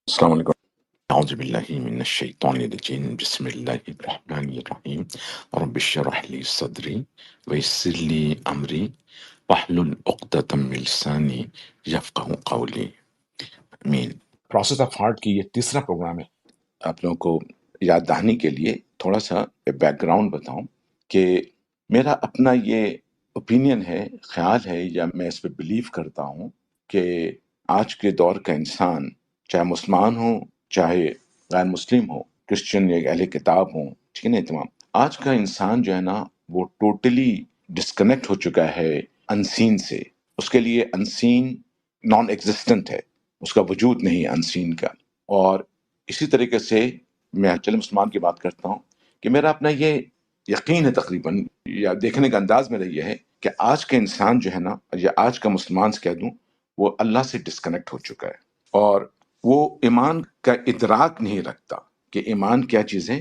السلام علیکم۔ اعوذ باللہ من الشیطان الرجیم، بسم اللہ الرحمن الرحیم۔ رب اشرح لی صدری ویسر لی امری واحلل عقدۃ من لسانی یفقہوا قولی، آمین۔ پروسیس آف ہارٹ کی یہ تیسرا پروگرام ہے۔ آپ لوگوں کو یاد دہانی کے لیے تھوڑا سا بیک گراؤنڈ بتاؤں کہ میرا اپنا یہ اوپینین ہے، خیال ہے، یا میں اس پہ بلیو کرتا ہوں کہ آج کے دور کا انسان، چاہے مسلمان ہو چاہے غیر مسلم ہو، کرسچن یا اہل کتاب ہوں، ٹھیک ہے نا، تمام، آج کا انسان جو ہے نا وہ ٹوٹلی ڈسکنیکٹ ہو چکا ہے انسین سے۔ اس کے لیے انسین نان ایگزسٹنٹ ہے، اس کا وجود نہیں انسین کا۔ اور اسی طریقے سے میں چلے مسلمان کی بات کرتا ہوں کہ میرا اپنا یہ یقین ہے، تقریباً یا دیکھنے کا انداز میرا یہ ہے کہ آج کا انسان جو ہے نا، یا آج کا مسلمان سے کہہ دوں، وہ اللہ سے ڈسکنیکٹ ہو چکا ہے، اور وہ ایمان کا ادراک نہیں رکھتا کہ ایمان کیا چیز ہے۔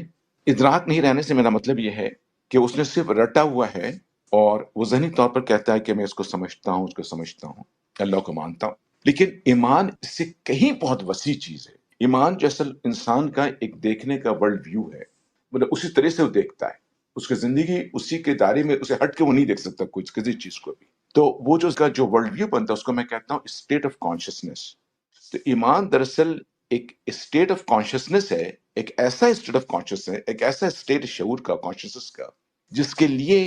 ادراک نہیں رہنے سے میرا مطلب یہ ہے کہ اس نے صرف رٹا ہوا ہے، اور وہ ذہنی طور پر کہتا ہے کہ میں اس کو سمجھتا ہوں، اس کو سمجھتا ہوں، اللہ کو مانتا ہوں، لیکن ایمان اس سے کہیں بہت وسیع چیز ہے۔ ایمان جو اصل انسان کا ایک دیکھنے کا ورلڈ ویو ہے، مطلب اسی طرح سے وہ دیکھتا ہے، اس کی زندگی اسی کے دائرے میں، اسے ہٹ کے وہ نہیں دیکھ سکتا کچھ کسی چیز کو بھی۔ تو وہ جو اس کا جو ورلڈ ویو بنتا ہے، اس کو میں کہتا ہوں اسٹیٹ آف کانشیسنیس۔ تو ایمان دراصل ایک اسٹیٹ آف کانشیسنیس ہے، ایک ایسا اسٹیٹ آف کانشیس ہے، ایک ایسا اسٹیٹ شعور کا، کانشیسنس کا، جس کے لیے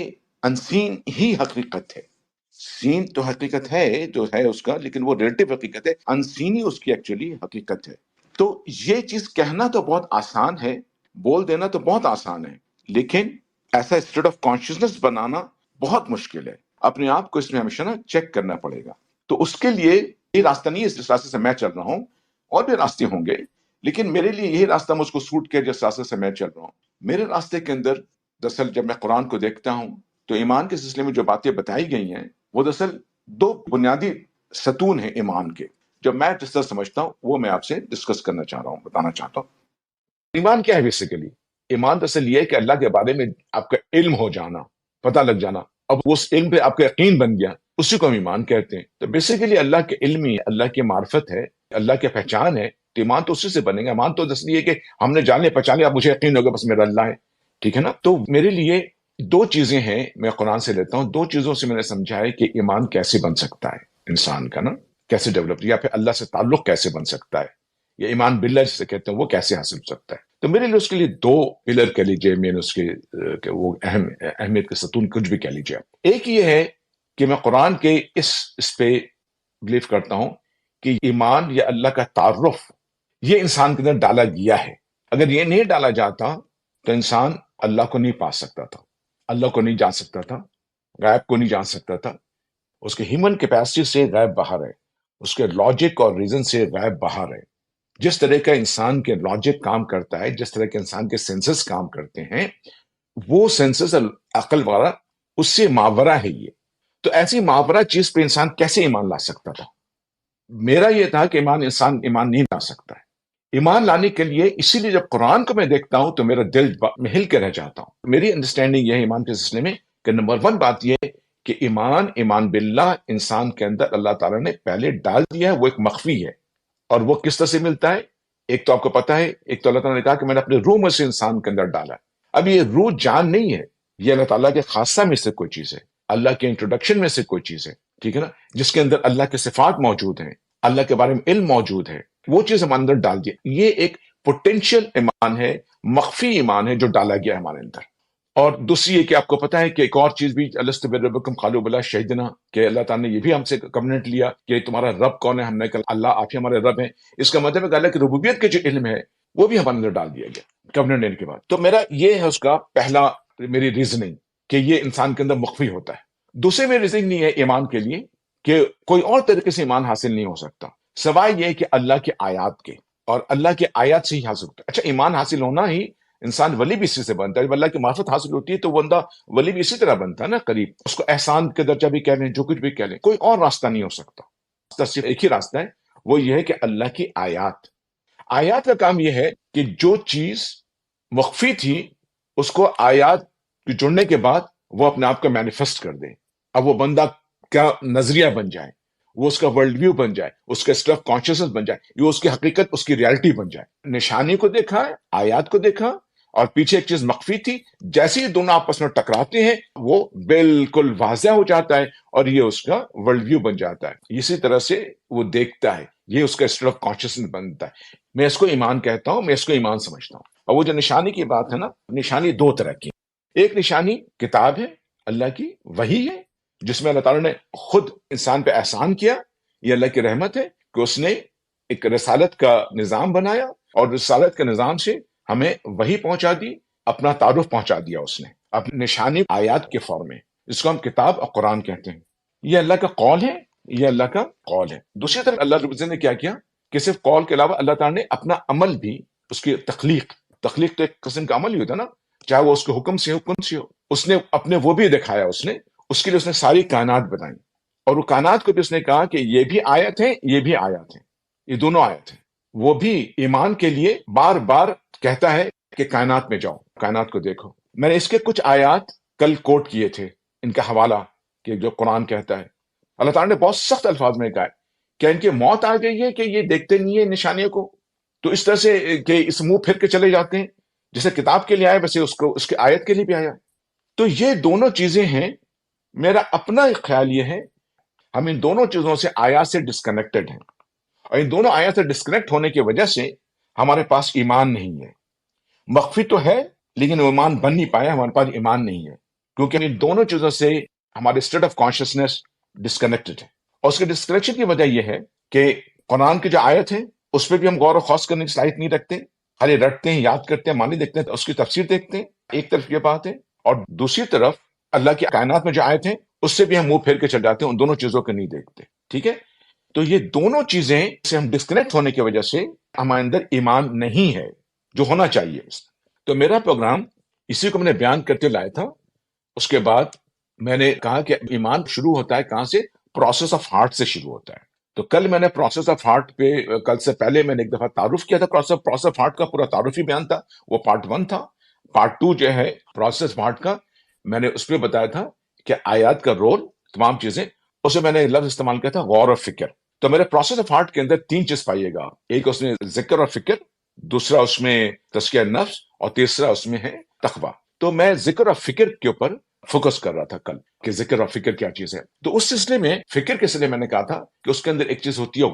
انسین ہی حقیقت ہے۔ سین تو حقیقت ہے جو ہے اس کا، لیکن وہ ریلیٹو حقیقت ہے، انسین ہی اس کی ایکچولی حقیقت ہے۔ تو یہ چیز کہنا تو بہت آسان ہے، بول دینا تو بہت آسان ہے، لیکن ایسا اسٹیٹ آف کانشیسنس بنانا بہت مشکل ہے۔ اپنے آپ کو اس میں ہمیشہ نا چیک کرنا پڑے گا۔ تو اس کے لیے یہ راستہ نہیں ہے جس راستے سے میں چل رہا ہوں، اور بھی راستے ہوں گے، لیکن میرے لیے یہی راستہ مجھ کو سوٹ کیا جس راستے سے میں چل رہا ہوں۔ میرے راستے کے اندر دراصل جب میں قرآن کو دیکھتا ہوں تو ایمان کے سلسلے میں جو باتیں بتائی گئی ہیں، وہ دراصل دو بنیادی ستون ہیں ایمان کے، جو میں جس طرح سمجھتا ہوں وہ میں آپ سے ڈسکس کرنا چاہ رہا ہوں، بتانا چاہتا ہوں۔ ایمان کیا ہے بیسیکلی؟ ایمان دراصل یہ ہے کہ اللہ کے بارے میں آپ کا علم ہو جانا، پتہ لگ جانا، اب اس علم پہ آپ کا یقین بن گیا، اسی کو ہم ایمان کہتے ہیں۔ تو بیسیکلی اللہ کے علم ہی اللہ کی معرفت ہے، اللہ کی پہچان ہے، تو ایمان تو اسی سے بنے گا۔ ایمان تو دراصل یہ ہے کہ ہم نے جان لیا، پہچان لیا، اب مجھے یقین ہوگا بس میرا اللہ ہے، ٹھیک ہے نا۔ تو میرے لیے دو چیزیں ہیں، میں قرآن سے لیتا ہوں، دو چیزوں سے میں نے سمجھا ہے کہ ایمان کیسے بن سکتا ہے انسان کا، نا کیسے ڈیولپ، یا پھر اللہ سے تعلق کیسے بن سکتا ہے، یا ایمان باللہ جسے کہتے ہیں وہ کیسے حاصل ہو سکتا ہے۔ تو میرے لیے اس کے لیے دو پلر کہہ لیجیے، مین اس کے کہ وہ اہمیت کے ستون کچھ بھی کہہ لیجیے۔ ایک یہ ہے کہ میں قرآن کے اس پہ بلیو کرتا ہوں کہ ایمان یا اللہ کا تعارف یہ انسان کے اندر ڈالا گیا ہے۔ اگر یہ نہیں ڈالا جاتا تو انسان اللہ کو نہیں پا سکتا تھا، اللہ کو نہیں جان سکتا تھا، غیب کو نہیں جان سکتا تھا۔ اس کے ہیومن کیپیسٹی سے غیب باہر ہے، اس کے لاجک اور ریزن سے غیب باہر ہے۔ جس طرح کا انسان کے لاجک کام کرتا ہے، جس طرح کے انسان کے سینسز کام کرتے ہیں، وہ سینسز عقل والا اس سے ماورا ہے یہ۔ تو ایسی ماورا چیز پہ انسان کیسے ایمان لا سکتا تھا؟ میرا یہ تھا کہ انسان ایمان نہیں لا سکتا ہے۔ ایمان لانے کے لیے اسی لیے جب قرآن کو میں دیکھتا ہوں تو میرا دل میں ہل کے رہ جاتا ہوں۔ میری انڈرسٹینڈنگ یہ ہے ایمان کے سلسلے میں کہ نمبر 1 بات یہ ہے کہ ایمان باللہ انسان کے اندر اللہ تعالیٰ نے پہلے ڈال دیا ہے، وہ ایک مخفی ہے۔ اور وہ کس طرح سے ملتا ہے؟ ایک تو آپ کو پتا ہے، ایک تو اللہ تعالیٰ نے کہا کہ میں نے اپنے روح میں سے انسان کے اندر ڈالا ہے۔ اب یہ روح جان نہیں ہے، یہ اللہ تعالیٰ کے خاصہ میں سے کوئی چیز ہے، اللہ کے انٹروڈکشن میں سے کوئی چیز ہے، ٹھیک ہے نا، جس کے اندر اللہ کے صفات موجود ہیں، اللہ کے بارے میں علم موجود ہے، وہ چیز ہمارے اندر ڈال دیا۔ یہ ایک پوٹینشیل ایمان ہے، مخفی ایمان ہے جو ڈالا گیا ہمارے اندر۔ اور دوسری یہ کہ آپ کو پتا ہے کہ ایک اور چیز بھی، الست بربکم قالوا بلی شہدنا، کہ اللہ تعالیٰ نے یہ بھی ہم سے کوننٹ لیا کہ تمہارا رب کون ہے، ہم نے کہا اللہ، آپ ہی ہمارے رب ہیں۔ اس کا مطلب ہے کہ اللہ کی ربوبیت کے جو علم ہے وہ بھی ہمارے اندر ڈال دیا گیا کوننٹ لینے کے بعد۔ تو میرا یہ ہے اس کا پہلا، میری ریزننگ کہ یہ انسان کے اندر مخفی ہوتا ہے۔ دوسری میری ریزننگ نہیں ہے ایمان کے لیے کہ کوئی اور طریقے سے ایمان حاصل نہیں ہو سکتا سوائے یہ کہ اللہ کے آیات کے، اور اللہ کے آیات سے ہی حاصل ہوتا ہے۔ اچھا، ایمان حاصل ہونا ہی، انسان ولی بھی اسی سے بنتا ہے، جب اللہ کی معرفت حاصل ہوتی ہے تو وہ بندہ ولی بھی اسی طرح بنتا ہے نا، قریب، اس کو احسان کے درجہ بھی کہہ لیں، جو کچھ بھی کہہ لیں، کوئی اور راستہ نہیں ہو سکتا۔ راستہ صرف ایک ہی راستہ ہے، وہ یہ ہے کہ اللہ کی آیات کا کام یہ ہے کہ جو چیز مخفی تھی اس کو آیات کے جڑنے کے بعد وہ اپنے آپ کو مینیفیسٹ کر دے، اب وہ بندہ کا نظریہ بن جائے، وہ اس کا ورلڈ ویو بن جائے، اس کا اسٹیٹ آف کانشیسنس بن جائے، یہ اس کی حقیقت، اس کی ریالٹی بن جائے. نشانی کو دیکھا، آیات کو دیکھا، اور پیچھے ایک چیز مخفی تھی، جیسے ہی دونوں آپس میں ٹکراتے ہیں وہ بالکل واضح ہو جاتا ہے اور یہ اس کا ورلڈ ویو بن جاتا ہے. اسی طرح سے وہ دیکھتا ہے، یہ اس کا اسٹیٹ آف کانشیسنس بنتا ہے. میں اس کو ایمان کہتا ہوں، میں اس کو ایمان سمجھتا ہوں. اور وہ جو نشانی کی بات ہے نا، نشانی دو طرح کی. ایک نشانی کتاب ہے، اللہ کی وحی ہے، جس میں اللہ تعالیٰ نے خود انسان پہ احسان کیا. یہ اللہ کی رحمت ہے کہ اس نے ایک رسالت کا نظام بنایا اور رسالت کے نظام سے ہمیں وحی پہنچا دی، اپنا تعارف پہنچا دیا اس نے اپنی نشانی آیات کے فارم میں، جس کو ہم کتاب اور قرآن کہتے ہیں. یہ اللہ کا قول ہے، یہ اللہ کا قول ہے. دوسری طرف اللہ رب العزت نے کیا کیا کہ صرف قول کے علاوہ اللہ تعالیٰ نے اپنا عمل بھی، اس کی تخلیق تو ایک قسم کا عمل ہی ہوتا ہے نا، چاہے وہ اس کے حکم سے ہو، کن سے ہو. اس نے اپنے وہ بھی دکھایا، اس کے لیے اس نے ساری کائنات بتائیں، اور وہ کائنات کو بھی اس نے کہا کہ یہ بھی آیت ہے، یہ بھی آیات ہیں، یہ دونوں آیت ہیں. وہ بھی ایمان کے لیے بار بار کہتا ہے کہ کائنات میں جاؤ، کائنات کو دیکھو. میں نے اس کے کچھ آیات کل کوٹ کیے تھے، ان کا حوالہ کہ جو قرآن کہتا ہے. اللہ تعالیٰ نے بہت سخت الفاظ میں کہا ہے کہ ان کی موت آ گئی ہے کہ یہ دیکھتے نہیں ہیں نشانیوں کو، تو اس طرح سے کہ اس منہ پھر کے چلے جاتے ہیں. جیسے کتاب کے لیے آیا ویسے اس کے آیت کے لیے بھی آیا. تو یہ دونوں چیزیں ہیں. میرا اپنا خیال یہ ہے ہم ان دونوں چیزوں سے آیات سے ڈسکنیکٹڈ ہیں، اور ان دونوں آیات سے ڈسکنیکٹ ہونے کی وجہ سے ہمارے پاس ایمان نہیں ہے. مخفی تو ہے لیکن وہ ایمان بن نہیں پایا، ہمارے پاس ایمان نہیں ہے کیونکہ ان دونوں چیزوں سے ہمارے اسٹیٹ آف کانشیسنس ڈسکنیکٹڈ ہے. اور اس کے ڈسکنیکشن کی وجہ یہ ہے کہ قرآن کی جو آیت ہے اس پہ بھی ہم غور و خوض کرنے کی صلاحیت نہیں رکھتے، خالی رٹتے ہیں، یاد کرتے ہیں، معنی دیکھتے ہیں، اس کی تفسیر دیکھتے ہیں. ایک طرف یہ بات ہے، اور دوسری طرف اللہ کی کائنات میں جو آیت ہیں اس سے بھی ہم منہ پھیر کے چل جاتے ہیں، ان دونوں چیزوں کو نہیں دیکھتے. ٹھیک ہے، تو یہ دونوں چیزیں سے ہم ڈسکنیکٹ ہونے کی وجہ سے ہمارے اندر ایمان نہیں ہے جو ہونا چاہیے. تو میرا پروگرام اسی کو میں نے بیان کرتے لایا تھا. اس کے بعد میں نے کہا کہ ایمان شروع ہوتا ہے کہاں سے؟ پروسیس آف ہارٹ سے شروع ہوتا ہے. تو کل میں نے پروسیس آف ہارٹ پہ، کل سے پہلے میں نے ایک دفعہ تعارف کیا تھا. پروسیس آف ہارٹ کا پورا تعارفی بیان تھا، وہ پارٹ 1 تھا. پارٹ 2 جو ہے پروسیس آف ہارٹ کا، میں نے اس پہ بتایا تھا کہ آیات کا رول، تمام چیزیں. اسے میں نے لفظ استعمال کیا تھا غور اور فکر. تو میرے پروسیس آف ہارٹ کے اندر 3 چیز پائیے گا. ایک اس میں ذکر اور فکر، دوسرا اس میں تزکیہ نفس، اور تیسرا اس میں ہے تقویٰ. تو میں ذکر اور فکر کے اوپر فوکس کر رہا تھا کل کہ ذکر اور فکر کیا چیز ہے. تو اس سلسلے میں، فکر کے سلسلے میں نے کہا تھا کہ اس کے اندر ایک چیز ہوتی ہے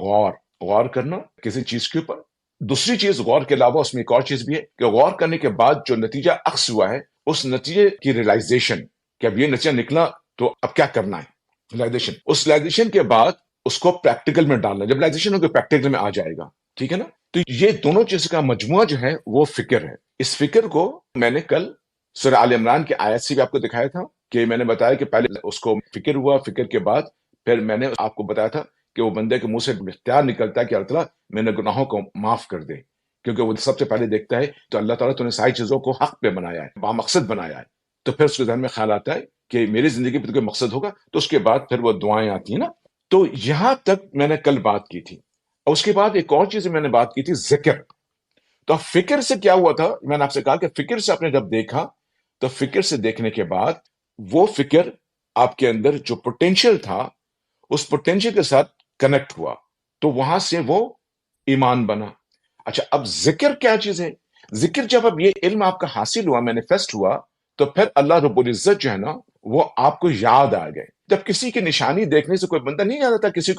غور کرنا کسی چیز کے اوپر. دوسری چیز غور کے علاوہ اس میں ایک اور چیز بھی ہے کہ غور کرنے کے بعد جو نتیجہ اخذ ہوا ہے اس نتیجے کی ریلائزیشن، کہ اب یہ نتیجہ نکلا تو اب کیا کرنا ہے. ریلائزیشن، اس ریلائزیشن کے بعد اس کو پریکٹیکل میں ڈالنا. جب ریلائزیشن ہوگی پریکٹیکل میں آ جائے گا. ٹھیک ہے نا. تو یہ دونوں چیز کا مجموعہ جو ہے وہ فکر ہے. اس فکر کو میں نے کل سورہ آل عمران کی آیت سے بھی آپ کو دکھایا تھا کہ میں نے بتایا کہ پہلے اس کو فکر ہوا، فکر کے بعد پھر میں نے آپ کو بتایا تھا کہ وہ بندے کے منہ سے اختیار نکلتا ہے کہ اللہ تعالیٰ میں نے گناہوں کو معاف کر دے، کیونکہ وہ سب سے پہلے دیکھتا ہے تو اللہ تعالیٰ تو نے ساری چیزوں کو حق پہ بنایا ہے، بامقصد بنایا ہے. تو پھر اس کے ذہن میں خیال آتا ہے کہ میری زندگی پہ تو کوئی مقصد ہوگا. تو اس کے بعد پھر وہ دعائیں آتی ہیں نا. تو یہاں تک میں نے کل بات کی تھی. اور اس کے بعد ایک اور چیز میں نے بات کی تھی، ذکر. تو فکر سے کیا ہوا تھا؟ میں نے آپ سے کہا کہ فکر سے آپ نے جب دیکھا تو فکر سے دیکھنے کے بعد وہ فکر آپ کے اندر جو پوٹینشیل تھا اس پوٹینشیل کے ساتھ کنیکٹ ہوا، تو وہاں سے وہ ایمان بنا. اچھا، اب ذکر کیا چیز ہے؟ ذکر جب اب یہ علم آپ کا حاصل ہوا، مینیفیسٹ ہوا، تو پھر اللہ رب العزت جو ہے نا وہ آپ کو یاد آ گئے. جب کسی کی نشانی دیکھنے سے کوئی بندہ نہیں یاد آتا، کسی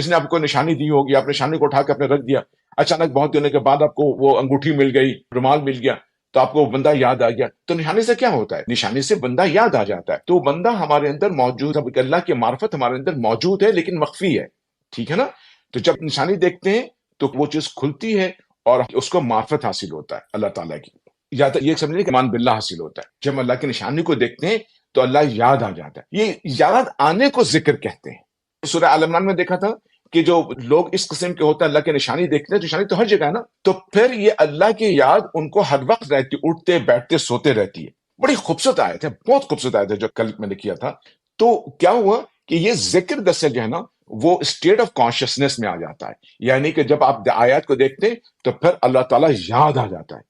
نے آپ کو نشانی دی ہوگی، آپ نے نشانی کو اٹھا کے آپ نے رکھ دیا، اچانک بہت دنوں کے بعد آپ کو وہ انگوٹھی مل گئی، رومال مل گیا، تو آپ کو وہ بندہ یاد آ گیا. تو نشانی سے کیا ہوتا ہے؟ نشانی سے بندہ یاد آ جاتا ہے. تو وہ بندہ ہمارے اندر موجود ہے، اللہ کی معرفت ہمارے اندر موجود ہے لیکن مخفی ہے. ٹھیک ہے نا. تو جب نشانی دیکھتے ہیں تو وہ چیز کھلتی ہے اور اس کو معرفت حاصل ہوتا ہے اللہ تعالیٰ کی. یا تو یہ سمجھیں کہ ایمان باللہ حاصل ہوتا ہے. جب ہم اللہ کی نشانی کو دیکھتے ہیں تو اللہ یاد آ جاتا ہے. یہ یاد آنے کو ذکر کہتے ہیں. سورہ آل عمران میں دیکھا تھا کہ جو لوگ اس قسم کے ہوتے ہیں، اللہ کی نشانی دیکھتے ہیں، تو نشانی تو ہر جگہ ہے نا، تو پھر یہ اللہ کی یاد ان کو ہر وقت رہتی، اٹھتے بیٹھتے سوتے رہتی ہے. بڑی خوبصورت آیت ہے، بہت خوبصورت آیت ہے جو کل میں نے کیا تھا. تو کیا ہوا کہ یہ ذکر دسل جو ہے نا وہ اسٹیٹ آف کانشیسنس میں آ جاتا ہے. یعنی کہ جب آپ آیات کو دیکھتے ہیں تو پھر اللہ تعالیٰ یاد آ جاتا ہے.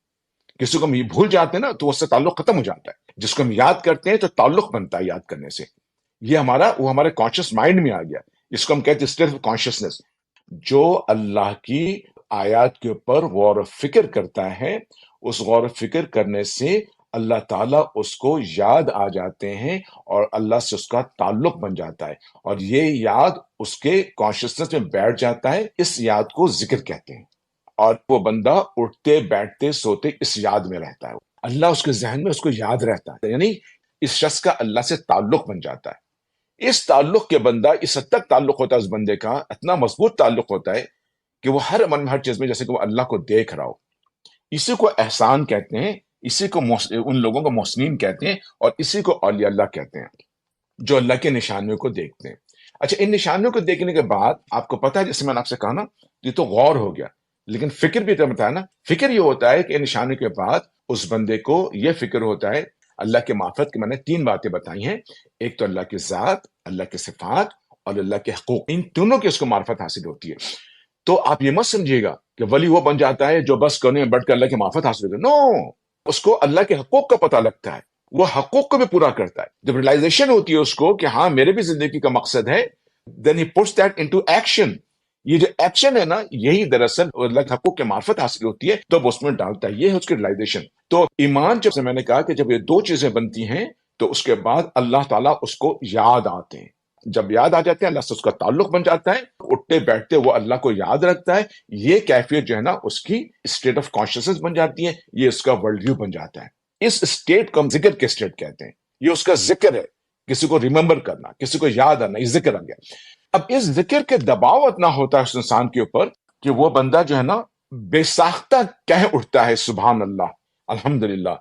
کسی کو ہم یہ بھول جاتے ہیں نا تو اس سے تعلق ختم ہو جاتا ہے. جس کو ہم یاد کرتے ہیں تو تعلق بنتا ہے یاد کرنے سے. یہ وہ ہمارے کانشیس مائنڈ میں آ گیا. اس کو ہم کہتے ہیں اسٹیٹ آف کانشیسنس. جو اللہ کی آیات کے اوپر غور و فکر کرتا ہے، اس غور و فکر کرنے سے اللہ تعالیٰ اس کو یاد آ جاتے ہیں اور اللہ سے اس کا تعلق بن جاتا ہے، اور یہ یاد اس کے کانشیسنس میں بیٹھ جاتا ہے. اس یاد کو ذکر کہتے ہیں، اور وہ بندہ اٹھتے بیٹھتے سوتے اس یاد میں رہتا ہے. اللہ اس کے ذہن میں اس کو یاد رہتا ہے، یعنی اس شخص کا اللہ سے تعلق بن جاتا ہے. اس تعلق کے بندہ اس حد تک تعلق ہوتا ہے، اس بندے کا اتنا مضبوط تعلق ہوتا ہے کہ وہ ہر من ہر چیز میں جیسے کہ وہ اللہ کو دیکھ رہا ہو. اسی کو احسان کہتے ہیں، اسی کو ان لوگوں کو محسنین کہتے ہیں، اور اسی کو اولیاء اللہ کہتے ہیں جو اللہ کے نشانیوں کو دیکھتے ہیں. اچھا، ان نشانیوں کو دیکھنے کے بعد آپ کو پتا ہے، جیسے میں نے آپ سے کہا نا، یہ تو غور ہو گیا، لیکن فکر بھی تو بتایا نا. فکر یہ ہوتا ہے کہ ان نشانیوں کے بعد اس بندے کو یہ فکر ہوتا ہے اللہ کے معرفت کی. میں نے 3 باتیں بتائی ہیں، ایک تو اللہ کی ذات، اللہ کے صفات اور اللہ کے حقوق، ان تینوں کی اس کو معرفت حاصل ہوتی ہے. تو آپ یہ مت سمجھیے گا کہ ولی وہ بن جاتا ہے جو بس کونے میں بیٹھ کر اللہ کی معرفت حاصل ہوتی ہے. نو، اس کو اللہ کے حقوق کا پتہ لگتا ہے، وہ حقوق کو بھی پورا کرتا ہے. جب ریلائزیشن ہوتی ہے اس کو کہ ہاں میرے بھی زندگی کا مقصد ہے، then he puts that into action. یہ جو ایکشن ہے نا، یہی دراصل اللہ کے حقوق کے معرفت حاصل ہوتی ہے، تو وہ اس میں ڈالتا ہے. یہ ہے اس کی ریلائزیشن. تو ایمان، جب سے میں نے کہا کہ جب یہ 2 چیزیں بنتی ہیں تو اس کے بعد اللہ تعالیٰ اس کو یاد آتے ہیں. جب یاد آ جاتے ہیں، اللہ سے اس کا تعلق بن جاتا ہے، اٹھتے بیٹھتے وہ اللہ کو یاد رکھتا ہے. یہ کیفیت جو ہے نا، اس کی اسٹیٹ آف کانشیسنس بن جاتی ہے، یہ اس کا ورلڈ ویو بن جاتا ہے. اس اسٹیٹ کو ہم ذکر کے اسٹیٹ کہتے ہیں. یہ اس کا ذکر ہے، کسی کو ریممبر کرنا، کسی کو یاد آنا، یہ ذکر آ گیا. اب اس ذکر کے دباؤ اتنا ہوتا ہے اس انسان کے اوپر کہ وہ بندہ جو ہے نا بے ساختہ کہہ اٹھتا ہے سبحان اللہ، الحمدللہ،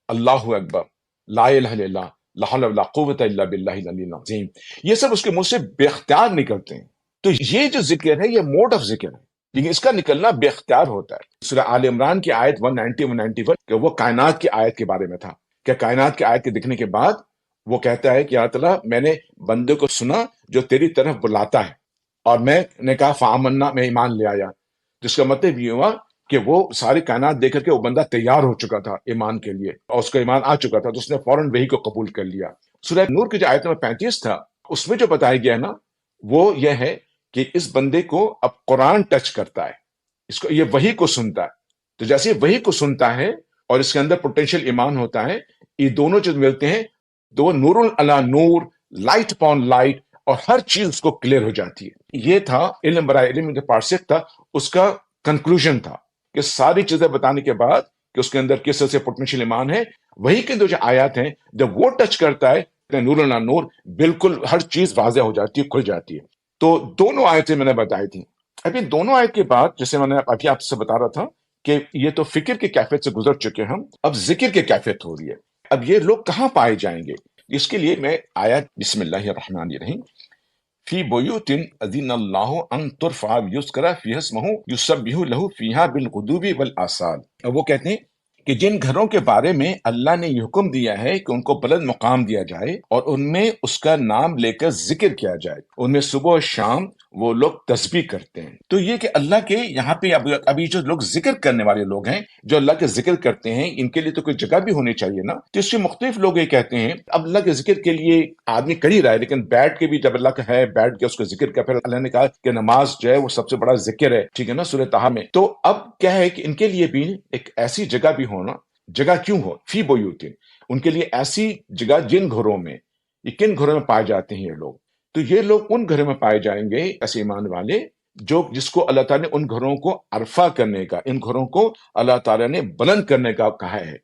اللہ اکبر، لا الہ الا اللہ، لا حول ولا قوت الا باللہ العلی العظیم. یہ سب اس کے منہ سے بے اختیار نکلتے ہیں. تو یہ جو ذکر ہے، یہ موڈ آف ذکر ہے، لیکن اس کا نکلنا بے اختیار ہوتا ہے. سورہ آل عمران کی آیت 190 191 کہ وہ کائنات کی آیت کے بارے میں تھا کہ کائنات کی آیت کے دکھنے کے بعد وہ کہتا ہے کہ یا تعالیٰ، میں نے بندے کو سنا جو تیری طرف بلاتا ہے، اور میں نے کہا فآمنا، میں ایمان لے آیا. جس کا مطلب یہ ہوا کہ وہ ساری کائنات دیکھ کر کے وہ بندہ تیار ہو چکا تھا ایمان کے لیے، اور اس کا ایمان آ چکا تھا، تو اس نے فوراً وحی کو قبول کر لیا. سورہ نور کی جو آیت نمبر 35 تھا، اس میں جو بتایا گیا ہے نا، وہ یہ ہے کہ اس بندے کو اب قرآن ٹچ کرتا ہے، اس کو یہ وحی کو سنتا ہے. تو جیسے وحی کو سنتا ہے اور اس کے اندر پوٹینشیل ایمان ہوتا ہے، یہ دونوں چیز ملتے ہیں، تو نور علی نور، لائٹ اپون لائٹ، اور ہر چیز اس کو کلیئر ہو جاتی ہے. یہ تھا علم برائے علم جو پارٹ 6 تھا، اس کا کنکلوژن تھا کہ ساری چیزیں بتانے کے بعد کہ اس کے اندر کس طرح سے پوٹینشیل ایمان ہے، وہی کے جو آیات ہیں جب وہ ٹچ کرتا ہے نور علی نور، بالکل ہر چیز واضح ہو جاتی ہے، کھل جاتی ہے. تو دونوں آیتیں میں نے بتائی تھی. ابھی دونوں آیت کے بعد جیسے میں نے ابھی آپ سے بتا رہا تھا کہ یہ تو فکر کی کیفیت سے گزر چکے ہم، اب ذکر کی کیفیت ہو رہی ہے. اب یہ لوگ کہاں پائے جائیں گے؟ اس کے لیے میں آیت بسم اللہ الرحمن الرحیم، فی بیوت اذن اللہ ان ترفع ویذکر فیہا اسمہ یسبح لہ فیہا بالغدو والآصال. اور وہ کہتے ہیں کہ جن گھروں کے بارے میں اللہ نے یہ حکم دیا ہے کہ ان کو بلند مقام دیا جائے اور ان میں اس کا نام لے کر ذکر کیا جائے، ان میں صبح و شام وہ لوگ تسبیح کرتے ہیں. تو یہ کہ اللہ کے یہاں پہ ابھی جو لوگ ذکر کرنے والے لوگ ہیں، جو اللہ کے ذکر کرتے ہیں، ان کے لیے تو کوئی جگہ بھی ہونی چاہیے نا. تو اس کے مختلف لوگ یہ کہتے ہیں اب اللہ کے ذکر کے لیے آدمی کر ہی رہا ہے، لیکن بیٹھ کے بھی جب اللہ کا ہے، بیٹھ کے اس کو ذکر کا، پھر اللہ نے کہا کہ نماز جو ہے وہ سب سے بڑا ذکر ہے، ٹھیک ہے نا، سورہ طٰہٰ میں. تو اب کیا ہے کہ ان کے لیے بھی ایک ایسی جگہ بھی ہونا. جگہ کیوں ہو؟ فی بیوتن، ان کے لیے ایسی جگہ جن گھروں میں، یہ کن گھروں میں پائے جاتے ہیں یہ لوگ؟ تو یہ لوگ ان گھروں میں پائے جائیں گے ایسے ایمان والے جس کو اللہ تعالیٰ نے ان گھروں کو عرفہ کرنے کا، ان گھروں کو اللہ تعالیٰ نے بلند کرنے کا کہا ہے.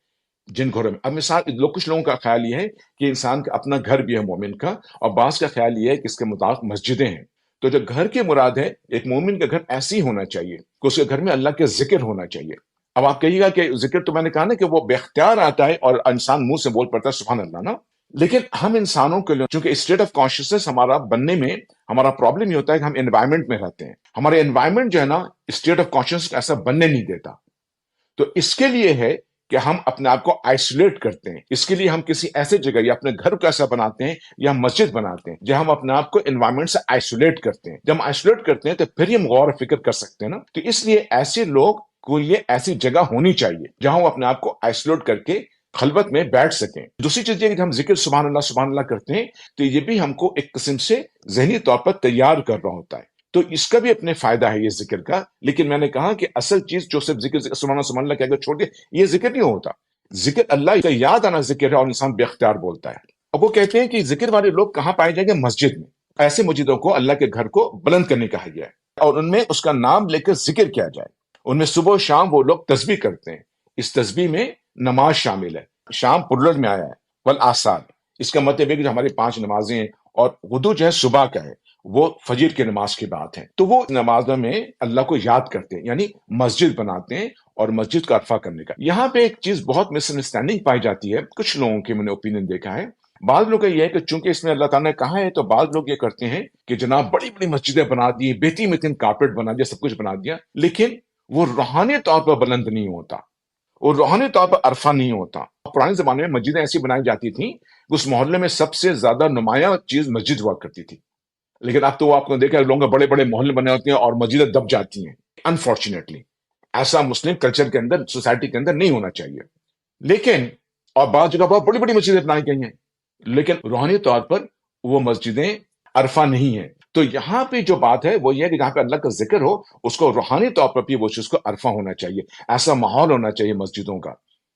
جن گھروں میں، اب مثال کچھ لوگوں کا خیال یہ ہے کہ انسان کا اپنا گھر بھی ہے مومن کا، اور بعض کا خیال یہ ہے کہ اس کے مطابق مسجدیں ہیں. تو جو گھر کے مراد ہے، ایک مومن کا گھر ایسے ہی ہونا چاہیے کہ اس کے گھر میں اللہ کے ذکر ہونا چاہیے. اب آپ کہیے گا کہ ذکر تو میں نے کہا نا کہ وہ بے اختیار آتا ہے اور انسان منہ سے بول پڑتا ہے سبحان اللہ نا، لیکن ہم انسانوں کے لیے چونکہ اسٹیٹ آف کانشیسنس ہمارا بننے میں ہمارا پرابلم یہ ہوتا ہے کہ ہم انوائرمنٹ میں رہتے ہیں، ہمارے انوائرمنٹ جو ہے نا اسٹیٹ آف کانشیسنس ایسا بننے نہیں دیتا. تو اس کے لیے ہے کہ ہم اپنے آپ کو آئسولیٹ کرتے ہیں. اس کے لیے ہم کسی ایسے جگہ یا اپنے گھر کو ایسا بناتے ہیں یا ہم مسجد بناتے ہیں جہاں ہم اپنے آپ کو انوائرمنٹ سے آئسولیٹ کرتے ہیں. جب ہم آئسولیٹ کرتے ہیں تو پھر ہم غور و فکر کر سکتے ہیں نا. تو اس لیے ایسے لوگ کو یہ ایسی جگہ ہونی چاہیے جہاں وہ اپنے آپ کو آئسولیٹ کر کے خلوت میں بیٹھ سکیں. دوسری چیز یہ کہ ہم ذکر سبحان اللہ کرتے ہیں تو یہ بھی ہم کو ایک قسم سے ذہنی طور پر تیار کر رہا ہوتا ہے. تو اس کا بھی اپنے فائدہ ہے یہ ذکر کا. لیکن میں نے کہا کہ اصل چیز جو صرف ذکر سبحان اللہ کہ اگر چھوڑ دے یہ ذکر نہیں ہوتا. ذکر اللہ کا یاد آنا ذکر ہے اور انسان بے اختیار بولتا ہے. اب وہ کہتے ہیں کہ ذکر والے لوگ کہاں پائے جائیں گے؟ مسجد میں. ایسے مسجدوں کو اللہ کے گھر کو بلند کرنے کہا گیا ہے اور ان میں اس کا نام لے کر ذکر کیا جائے. ان میں صبح و شام وہ لوگ تسبیح کرتے ہیں. اس تسبیح میں نماز شامل ہے. شام پلرل میں آیا ہے والآثار. اس کا مطلب ہے کہ جو ہماری 5 نمازیں ہیں اور غدو جو ہے صبح کا ہے وہ فجر کی نماز کی بات ہے. تو وہ نمازوں میں اللہ کو یاد کرتے ہیں یعنی مسجد بناتے ہیں اور مسجد کا عرفہ کرنے کا. یہاں پہ ایک چیز بہت مس انڈرسٹینڈنگ پائی جاتی ہے. کچھ لوگوں کے میں نے اوپینین دیکھا ہے. بعض لوگ کا یہ ہے کہ چونکہ اس میں اللہ تعالیٰ نے کہا ہے تو بعض لوگ یہ کرتے ہیں کہ جناب بڑی بڑی مسجدیں بنا دی, بہترین کارپیٹ بنا دیا, سب کچھ بنا دیا, لیکن وہ روحانی طور پر بلند نہیں ہوتا, وہ روحانی طور پر عرفہ نہیں ہوتا. پرانے زمانے میں مسجدیں ایسی بنائی جاتی تھیں کہ اس محلے میں سب سے زیادہ نمایاں چیز مسجد ہوا کرتی تھی. لیکن اب تو آپ نے دیکھا لوگوں کے بڑے بڑے محلے بنے ہوتے ہیں اور مسجدیں دب جاتی ہیں. انفارچونیٹلی ایسا مسلم کلچر کے اندر, سوسائٹی کے اندر نہیں ہونا چاہیے. لیکن اور بعض جگہ بہت بڑی بڑی مسجدیں بنائی گئی ہیں لیکن روحانی طور پر وہ مسجدیں عرفہ نہیں ہیں. تو یہاں پہ جو بات ہے وہ یہ ہے کہ جہاں پہ اللہ کا ذکر ہو اس کو روحانی طور پر بھی وہ چیز کو عرفہ ہونا چاہیے. ایسا ماحول ہونا چاہیے مسجدوں کا.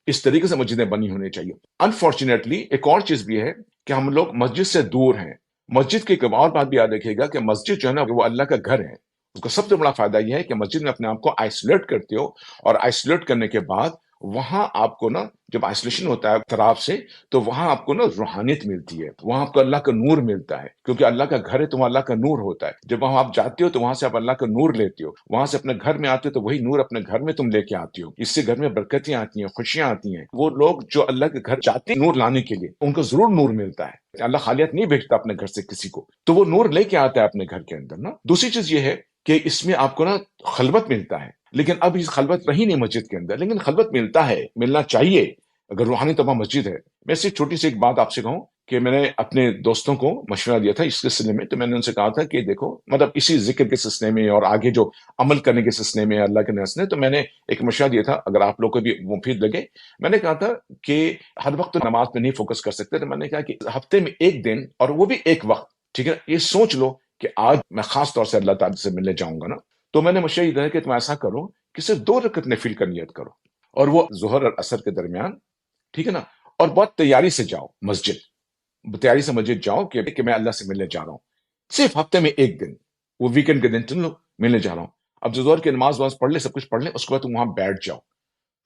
اس طریقے سے مسجدیں بنی ہونی چاہیے. انفارچونیٹلی ایک اور چیز بھی ہے کہ ہم لوگ مسجد سے دور ہیں. مسجد کی ایک اور بات بھی یاد رکھیے گا کہ مسجد جو ہے نا وہ اللہ کا گھر ہے. اس کا سب سے بڑا فائدہ یہ ہے کہ مسجد میں اپنے آپ کو آئسولیٹ کرتے ہو اور آئسولیٹ کرنے کے بعد وہاں آپ کو نا جب آئسولیشن ہوتا ہے طرف سے تو وہاں آپ کو نا روحانیت ملتی ہے, وہاں آپ کو اللہ کا نور ملتا ہے کیونکہ اللہ کا گھر ہے تو وہاں اللہ کا نور ہوتا ہے. جب وہاں آپ جاتے ہو تو وہاں سے آپ اللہ کا نور لیتے ہو, وہاں سے اپنے گھر میں آتے ہو تو وہی نور اپنے گھر میں تم لے کے آتے ہو. اس سے گھر میں برکتیں آتی ہیں, خوشیاں آتی ہیں. وہ لوگ جو اللہ کے گھر جاتے ہیں نور لانے کے لیے ان کو ضرور نور ملتا ہے. اللہ خالیت نہیں بھیجتا اپنے گھر سے کسی کو, تو وہ نور لے کے آتا ہے اپنے گھر کے اندر نا. دوسری چیز یہ ہے کہ اس میں آپ کو نا خلوت ملتا ہے, لیکن اب اس خلوت رہی نہیں مسجد کے اندر, لیکن خلوت ملتا ہے, ملنا چاہیے اگر روحانی طبع مسجد ہے. میں صرف چھوٹی سی ایک بات آپ سے کہوں کہ میں نے اپنے دوستوں کو مشورہ دیا تھا اس سلسلے میں. تو میں نے ان سے کہا تھا کہ دیکھو مطلب اسی ذکر کے سلسلے میں اور آگے جو عمل کرنے کے سلسلے میں اللہ کے نس نے, تو میں نے ایک مشورہ دیا تھا اگر آپ لوگ کو بھی مفید لگے. میں نے کہا تھا کہ ہر وقت تو نماز پہ نہیں فوکس کر سکتے, تو میں نے کہا کہ ہفتے میں ایک دن اور وہ بھی ایک وقت, ٹھیک ہے, یہ سوچ لو کہ آج میں خاص طور سے اللہ تعالیٰ سے ملنے جاؤں گا نا. تو میں نے مشورہ یہ دیا کہ تم ایسا کرو کہ صرف 2 رکعت نفل کا نیت کرو اور وہ ظہر اور عصر کے درمیان, ٹھیک ہے نا, اور بہت تیاری سے جاؤ مسجد, تیاری سے مسجد جاؤ کہ میں اللہ سے ملنے جا رہا ہوں. صرف ہفتے میں ایک دن, وہ ویکینڈ کے دن چن لو ملنے جا رہا ہوں. اب جو ظہر کی نماز واز پڑھ لے, سب کچھ پڑھ لے, اس کے بعد تم وہاں بیٹھ جاؤ.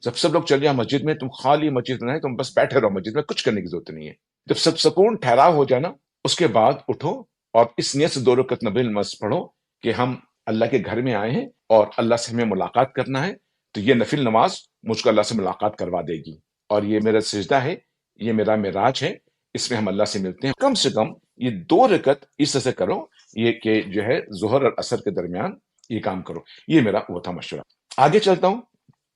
جب سب لوگ چل جائیں مسجد میں, تم خالی مسجد میں تم بس بیٹھے رہو مسجد میں, کچھ کرنے کی ضرورت نہیں ہے. جب سب سکون ٹھہراؤ ہو جائے نا, اس کے بعد اٹھو اور اس نیت سے 2 رکعت نفل نماز پڑھو کہ ہم اللہ کے گھر میں آئے ہیں اور اللہ سے ہمیں ملاقات کرنا ہے, تو یہ نفل نماز مجھ کو اللہ سے ملاقات کروا دے گی. اور یہ میرا سجدہ ہے, یہ میرا معراج ہے, اس میں ہم اللہ سے ملتے ہیں. کم سے کم یہ 2 رکعت اس طرح سے کرو یہ کہ جو ہے ظہر اور عصر کے درمیان یہ کام کرو. یہ میرا وہ تھا مشورہ. آگے چلتا ہوں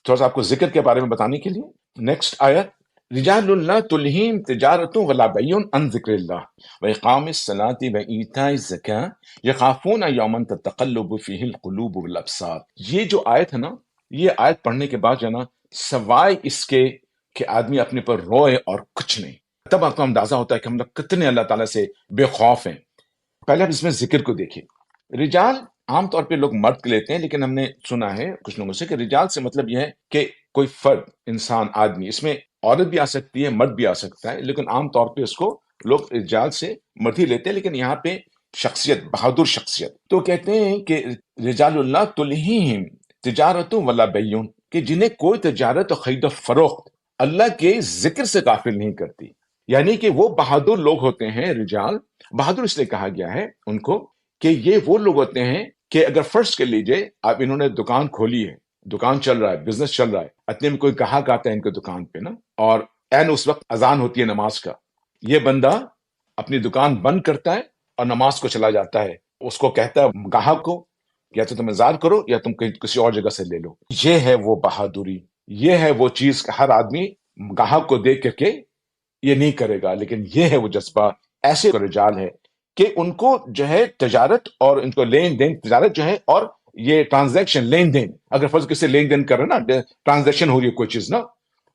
تھوڑا سا آپ کو ذکر کے بارے میں بتانے کے لیے. نیکسٹ آیت, رجال لا تلہیم تجارت ولا بیع عن ذکر اللہ واقام الصلاۃ وایتاء الزکاۃ یخافون یوما تتقلب فیہ القلوب والابصار. یہ جو آیت ہے نا, یہ آیت پڑھنے کے بعد جو ہے نا سوائے اس کے کہ آدمی اپنے پر روئے اور کچھ نہیں, تب آپ کو اندازہ ہوتا ہے کہ ہم لوگ کتنے اللہ تعالیٰ سے بے خوف ہیں. پہلے آپ اس میں ذکر کو دیکھیں. رجال عام طور پہ لوگ مرد لیتے ہیں, لیکن ہم نے سنا ہے کچھ لوگوں سے کہ رجال سے مطلب یہ ہے کہ کوئی فرد, انسان, آدمی. اس میں عورت بھی آ سکتی ہے, مرد بھی آ سکتا ہے, لیکن عام طور پہ اس کو لوگ رجال سے مرد ہی لیتے ہیں. لیکن یہاں پہ شخصیت, بہادر شخصیت, تو کہتے ہیں کہ رجال اللہ تلہیہم تجارت ولا بیع, کہ جنہیں کوئی تجارت و خرید و فروخت اللہ کے ذکر سے غافل نہیں کرتی. یعنی کہ وہ بہادر لوگ ہوتے ہیں. رجال بہادر اس لیے کہا گیا ہے ان کو کہ یہ وہ لوگ ہوتے ہیں کہ اگر فرض کر لیجئے آپ انہوں نے دکان کھولی ہے, دکان چل رہا ہے, بزنس چل رہا ہے, اتنے میں کوئی گاہک آتا ہے ان کے دکان پہ نا, اور عین اس وقت اذان ہوتی ہے نماز کا. یہ بندہ اپنی دکان بند کرتا ہے اور نماز کو چلا جاتا ہے. اس کو کہتا ہے گاہک کو یا تو تم انتظار کرو یا تم کسی اور جگہ سے لے لو. یہ ہے وہ بہادری, یہ ہے وہ چیز کہ ہر آدمی گاہک کو دیکھ کر کے یہ نہیں کرے گا, لیکن یہ ہے وہ جذبہ. ایسے رجال ہے کہ ان کو جو ہے تجارت اور ان کو لین دین, تجارت جو ہے اور یہ ٹرانزیکشن, لین دین, اگر فرض کسی لین دین کر رہے نا, ٹرانزیکشن ہو رہی ہے کوئی چیز نا,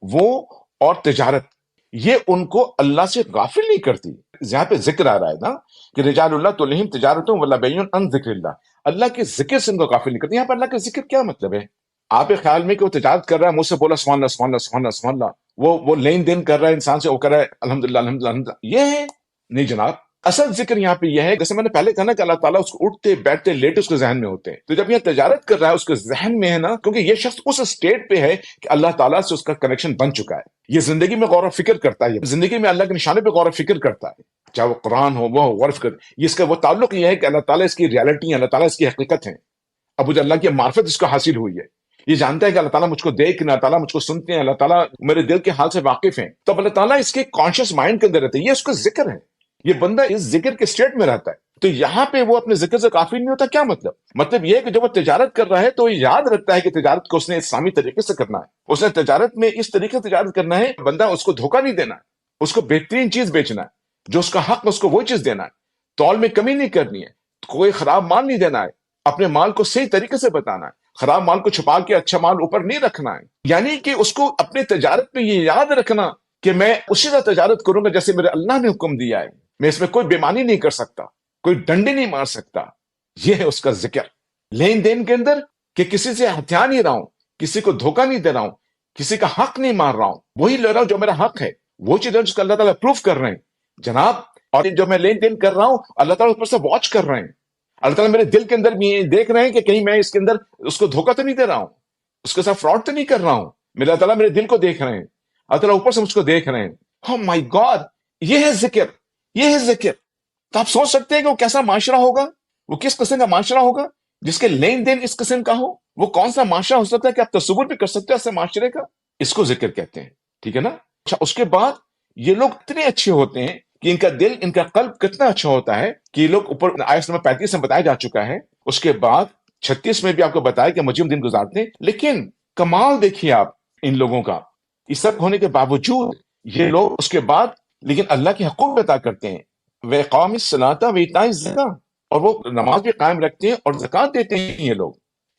وہ اور تجارت، یہ ان کو اللہ سے غافل نہیں کرتی. یہاں پہ ذکر آ رہا ہے نا کہ رجال اللہ تلہم تجارتوں ولا بیع عن ذکر اللہ، اللہ کے ذکر سے ان کو غافل نہیں کرتی. یہاں پہ اللہ کا ذکر کیا مطلب ہے؟ آپ کے خیال میں کہ وہ تجارت کر رہا ہے، منہ سے بولا سبحان اللہ سبحان اللہ سبحان اللہ سبحان اللہ، وہ لین دین کر رہا ہے انسان سے، وہ کر رہا ہے الحمدللہ الحمدللہ الحمدللہ، یہ ہے؟ نہیں جناب. اصل ذکر یہاں پہ یہ ہے، جیسے میں نے پہلے کہا نا کہ اللہ تعالیٰ اس کو اٹھتے بیٹھتے لیٹے اس کے ذہن میں ہوتے ہیں. تو جب یہ تجارت کر رہا ہے اس کے ذہن میں ہے نا، کیونکہ یہ شخص اس اسٹیٹ پہ ہے کہ اللہ تعالیٰ سے اس کا کنیکشن بن چکا ہے، یہ زندگی میں غور و فکر کرتا ہے، یہ زندگی میں اللہ کے نشانے پہ غور و فکر کرتا ہے، چاہے وہ قرآن ہو، وہ غور و فکر، یہ اس کا وہ تعلق یہ ہے کہ اللہ تعالیٰ اس کی ریالٹی ہے، اللہ تعالیٰ اس کی حقیقت ہے. اب مجھے اللہ کی معرفت اس کو حاصل ہوئی ہے، یہ جانتا ہے کہ اللہ تعالیٰ مجھ کو دیکھ، اللہ تعالیٰ مجھ کو سنتے ہیں، اللہ تعالیٰ میرے دل کے حال سے واقف ہیں. تو اللہ تعالیٰ اس کے کانشیس مائنڈ کے اندر رہتے ہیں، یہ اس کا ذکر ہے، یہ بندہ اس ذکر کے اسٹیٹ میں رہتا ہے. تو یہاں پہ وہ اپنے ذکر سے کافی نہیں ہوتا. کیا مطلب یہ ہے کہ جب وہ تجارت کر رہا ہے تو وہ یاد رکھتا ہے کہ تجارت کو اس نے اسلامی طریقے سے کرنا ہے، اس نے تجارت میں اس طریقے سے تجارت کرنا ہے، بندہ اس کو دھوکہ نہیں دینا ہے، اس کو بہترین چیز بیچنا ہے، جو اس کا حق اس کو وہ چیز دینا ہے، تول میں کمی نہیں کرنی ہے، کوئی خراب مال نہیں دینا ہے، اپنے مال کو صحیح طریقے سے بتانا ہے، خراب مال کو چھپا کے اچھا مال اوپر نہیں رکھنا ہے. یعنی کہ اس کو اپنے تجارت میں یہ یاد رکھنا کہ میں اسی طرح تجارت کروں گا جیسے میرے اللہ نے حکم دیا ہے، میں اس میں کوئی بےمانی نہیں کر سکتا، کوئی ڈنڈے نہیں مار سکتا. یہ ہے اس کا ذکر. لین دین کے اندر کہ کسی سے ہتھیار نہیں رہا ہوں، کسی کو دھوکہ نہیں دے رہا ہوں، کسی کا حق نہیں مار رہا ہوں، وہی لے رہا ہوں جو میرا حق ہے، وہ چیز ہے جس کو اللہ تعالیٰ پروف کر رہے ہیں جناب. اور جو میں لین دین کر رہا ہوں اللہ تعالیٰ اوپر سے واچ کر رہے ہیں، اللہ تعالیٰ میرے دل کے اندر بھی دیکھ رہے ہیں کہ کہیں میں اس کے اندر اس کو دھوکہ تو نہیں دے رہا ہوں، اس کے ساتھ فراڈ تو نہیں کر رہا ہوں. میرے اللہ تعالیٰ میرے دل کو دیکھ رہے ہیں، اللہ تعالیٰ اوپر سے مجھ کو دیکھ رہے ہیں. Oh my God! یہ ہے ذکر، یہ ہے ذکر. تو آپ سوچ سکتے ہیں کہ وہ کیسا معاشرہ ہوگا، وہ کس قسم کا معاشرہ ہوگا جس کے لین دین اس قسم کا ہو. وہ کون سا معاشرہ ہو سکتا ہے کہ آپ تصور بھی کر سکتے ہیں ایسے معاشرے کا. اس کو ذکر کہتے ہیں، ٹھیک ہے نا. اچھا، اس کے بعد یہ لوگ اتنے اچھے ہوتے ہیں کہ ان کا دل، ان کا قلب کتنا اچھا ہوتا ہے کہ یہ لوگ اوپر آیت نمبر 35 میں بتایا جا چکا ہے. اس کے بعد 36 میں بھی آپ کو بتایا کہ مجرم دن گزارتے ہیں. لیکن کمال دیکھیے آپ ان لوگوں کا، اس سب ہونے کے باوجود یہ لوگ اس کے بعد لیکن اللہ کے حقوق ادا کرتے ہیں. وَإِقَامِ الصَّلَاةِ وَإِيتَاءِ الزَّكَاةِ، اور وہ نماز بھی قائم رکھتے ہیں اور زکوٰۃ دیتے ہیں یہ لوگ.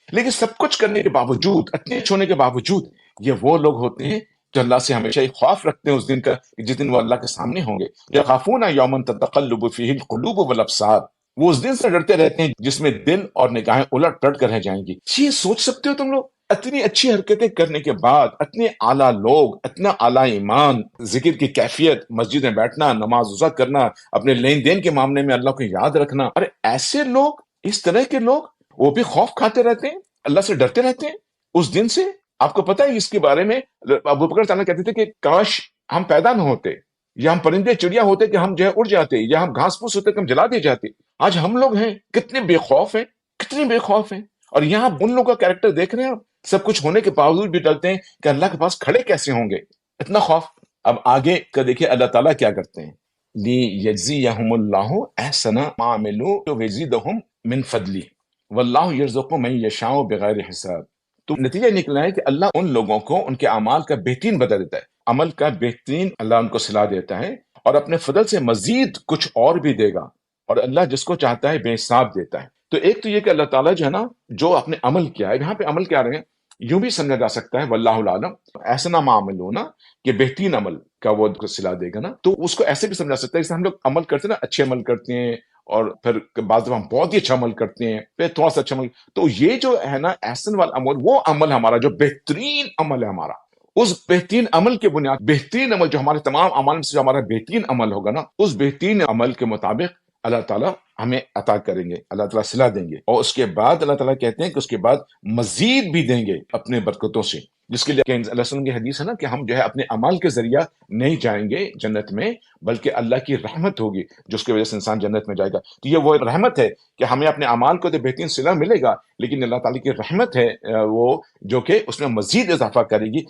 لیکن سب کچھ کرنے کے باوجود، اتنے اچھے ہونے کے باوجود، یہ وہ لوگ ہوتے ہیں جو اللہ سے ہمیشہ ایک خوف رکھتے ہیں اس دن کا جس دن وہ اللہ کے سامنے ہوں گے. يَخَافُونَ يَوْمًا تَتَقَلَّبُ فِيهِ الْقُلُوبُ وَالْأَبْصَارُ، وہ اس دن سے ڈرتے رہتے ہیں جس میں دل اور نگاہیں الٹ پلٹ کر رہ جائیں گی. یہ سوچ سکتے ہو تم لوگ اتنی اچھی حرکتیں کرنے کے بعد، اتنے اعلیٰ لوگ، اتنا اعلیٰ ایمان، ذکر کی کیفیت، مسجد میں بیٹھنا، نماز روزہ کرنا، اپنے لین دین کے معاملے میں اللہ کو یاد رکھنا. ارے ایسے لوگ، اس طرح کے لوگ، وہ بھی خوف کھاتے رہتے ہیں، اللہ سے ڈرتے رہتے ہیں اس دن سے. آپ کو پتہ ہے اس کے بارے میں ابو بکر تعالیٰ کہتے تھے کہ کاش ہم پیدا نہ ہوتے، یا ہم پرندے چڑیا ہوتے کہ ہم جو ہے اڑ جاتے، یا ہم گھاس پھوس ہوتے کہ ہم جلا دیے جاتے. آج ہم لوگ ہیں کتنے بے خوف ہیں، کتنے بے خوف ہیں. اور یہاں ان لوگوں کا کیریکٹر دیکھ رہے ہیں آپ، سب کچھ ہونے کے باوجود بھی ڈرتے ہیں کہ اللہ کے پاس کھڑے کیسے ہوں گے، اتنا خوف. اب آگے کا دیکھیے اللہ تعالیٰ کیا کرتے ہیں. لِيَجْزِيَهُمُ اللَّهُ أَحْسَنَ مَا عَمِلُوا وَيَزِيدَهُم مِّن فَضْلِهِ وَاللَّهُ يَرْزُقُ مَن يَشَاءُ بِغَيْرِ حِسَاب. تو نتیجہ نکلا ہے کہ اللہ ان لوگوں کو ان کے اعمال کا بہترین بدلہ دیتا ہے، عمل کا بہترین اللہ ان کو صلاح دیتا ہے، اور اپنے فضل سے مزید کچھ اور بھی دے گا. اور اللہ جس کو چاہتا ہے بے حساب دیتا ہے. تو ایک تو یہ کہ اللہ تعالیٰ جو ہے نا، جو اپنے عمل کیا ہے، یہاں پہ عمل کیا رہے ہیں یوں بھی سمجھا جا سکتا ہے واللہ العالم، ایسا نہ عمل ہونا کہ بہترین عمل کا وہ صلاح دے گا نا. تو اس کو ایسے بھی سمجھا سکتا ہے جیسے ہم لوگ عمل کرتے ہیں نا، اچھے عمل کرتے ہیں اور پھر بعض دفعہ ہم بہت ہی اچھا عمل کرتے ہیں، پھر تھوڑا سا اچھا عمل. تو یہ جو ہے نا احسن والا عمل، وہ عمل ہمارا جو بہترین عمل ہے ہمارا، اس بہترین عمل کے بنیاد، بہترین عمل جو ہمارے تمام اعمال میں سے جو ہمارا بہترین عمل ہوگا نا، اس بہترین عمل کے مطابق اللہ تعالیٰ ہمیں عطا کریں گے، اللہ تعالیٰ صلاح دیں گے. اور اس کے بعد اللہ تعالیٰ کہتے ہیں کہ اس کے بعد مزید بھی دیں گے اپنے برکتوں سے، جس کے لیے کہ اللہ صلی اللہ علیہ وسلم کی حدیث ہے نا کہ ہم جو ہے اپنے اعمال کے ذریعہ نہیں جائیں گے جنت میں، بلکہ اللہ کی رحمت ہوگی جس کی وجہ سے انسان جنت میں جائے گا. تو یہ وہ رحمت ہے کہ ہمیں اپنے اعمال کو تو بہترین صلہ ملے گا، لیکن اللہ تعالیٰ کی رحمت ہے وہ جو کہ اس میں مزید اضافہ کرے گی.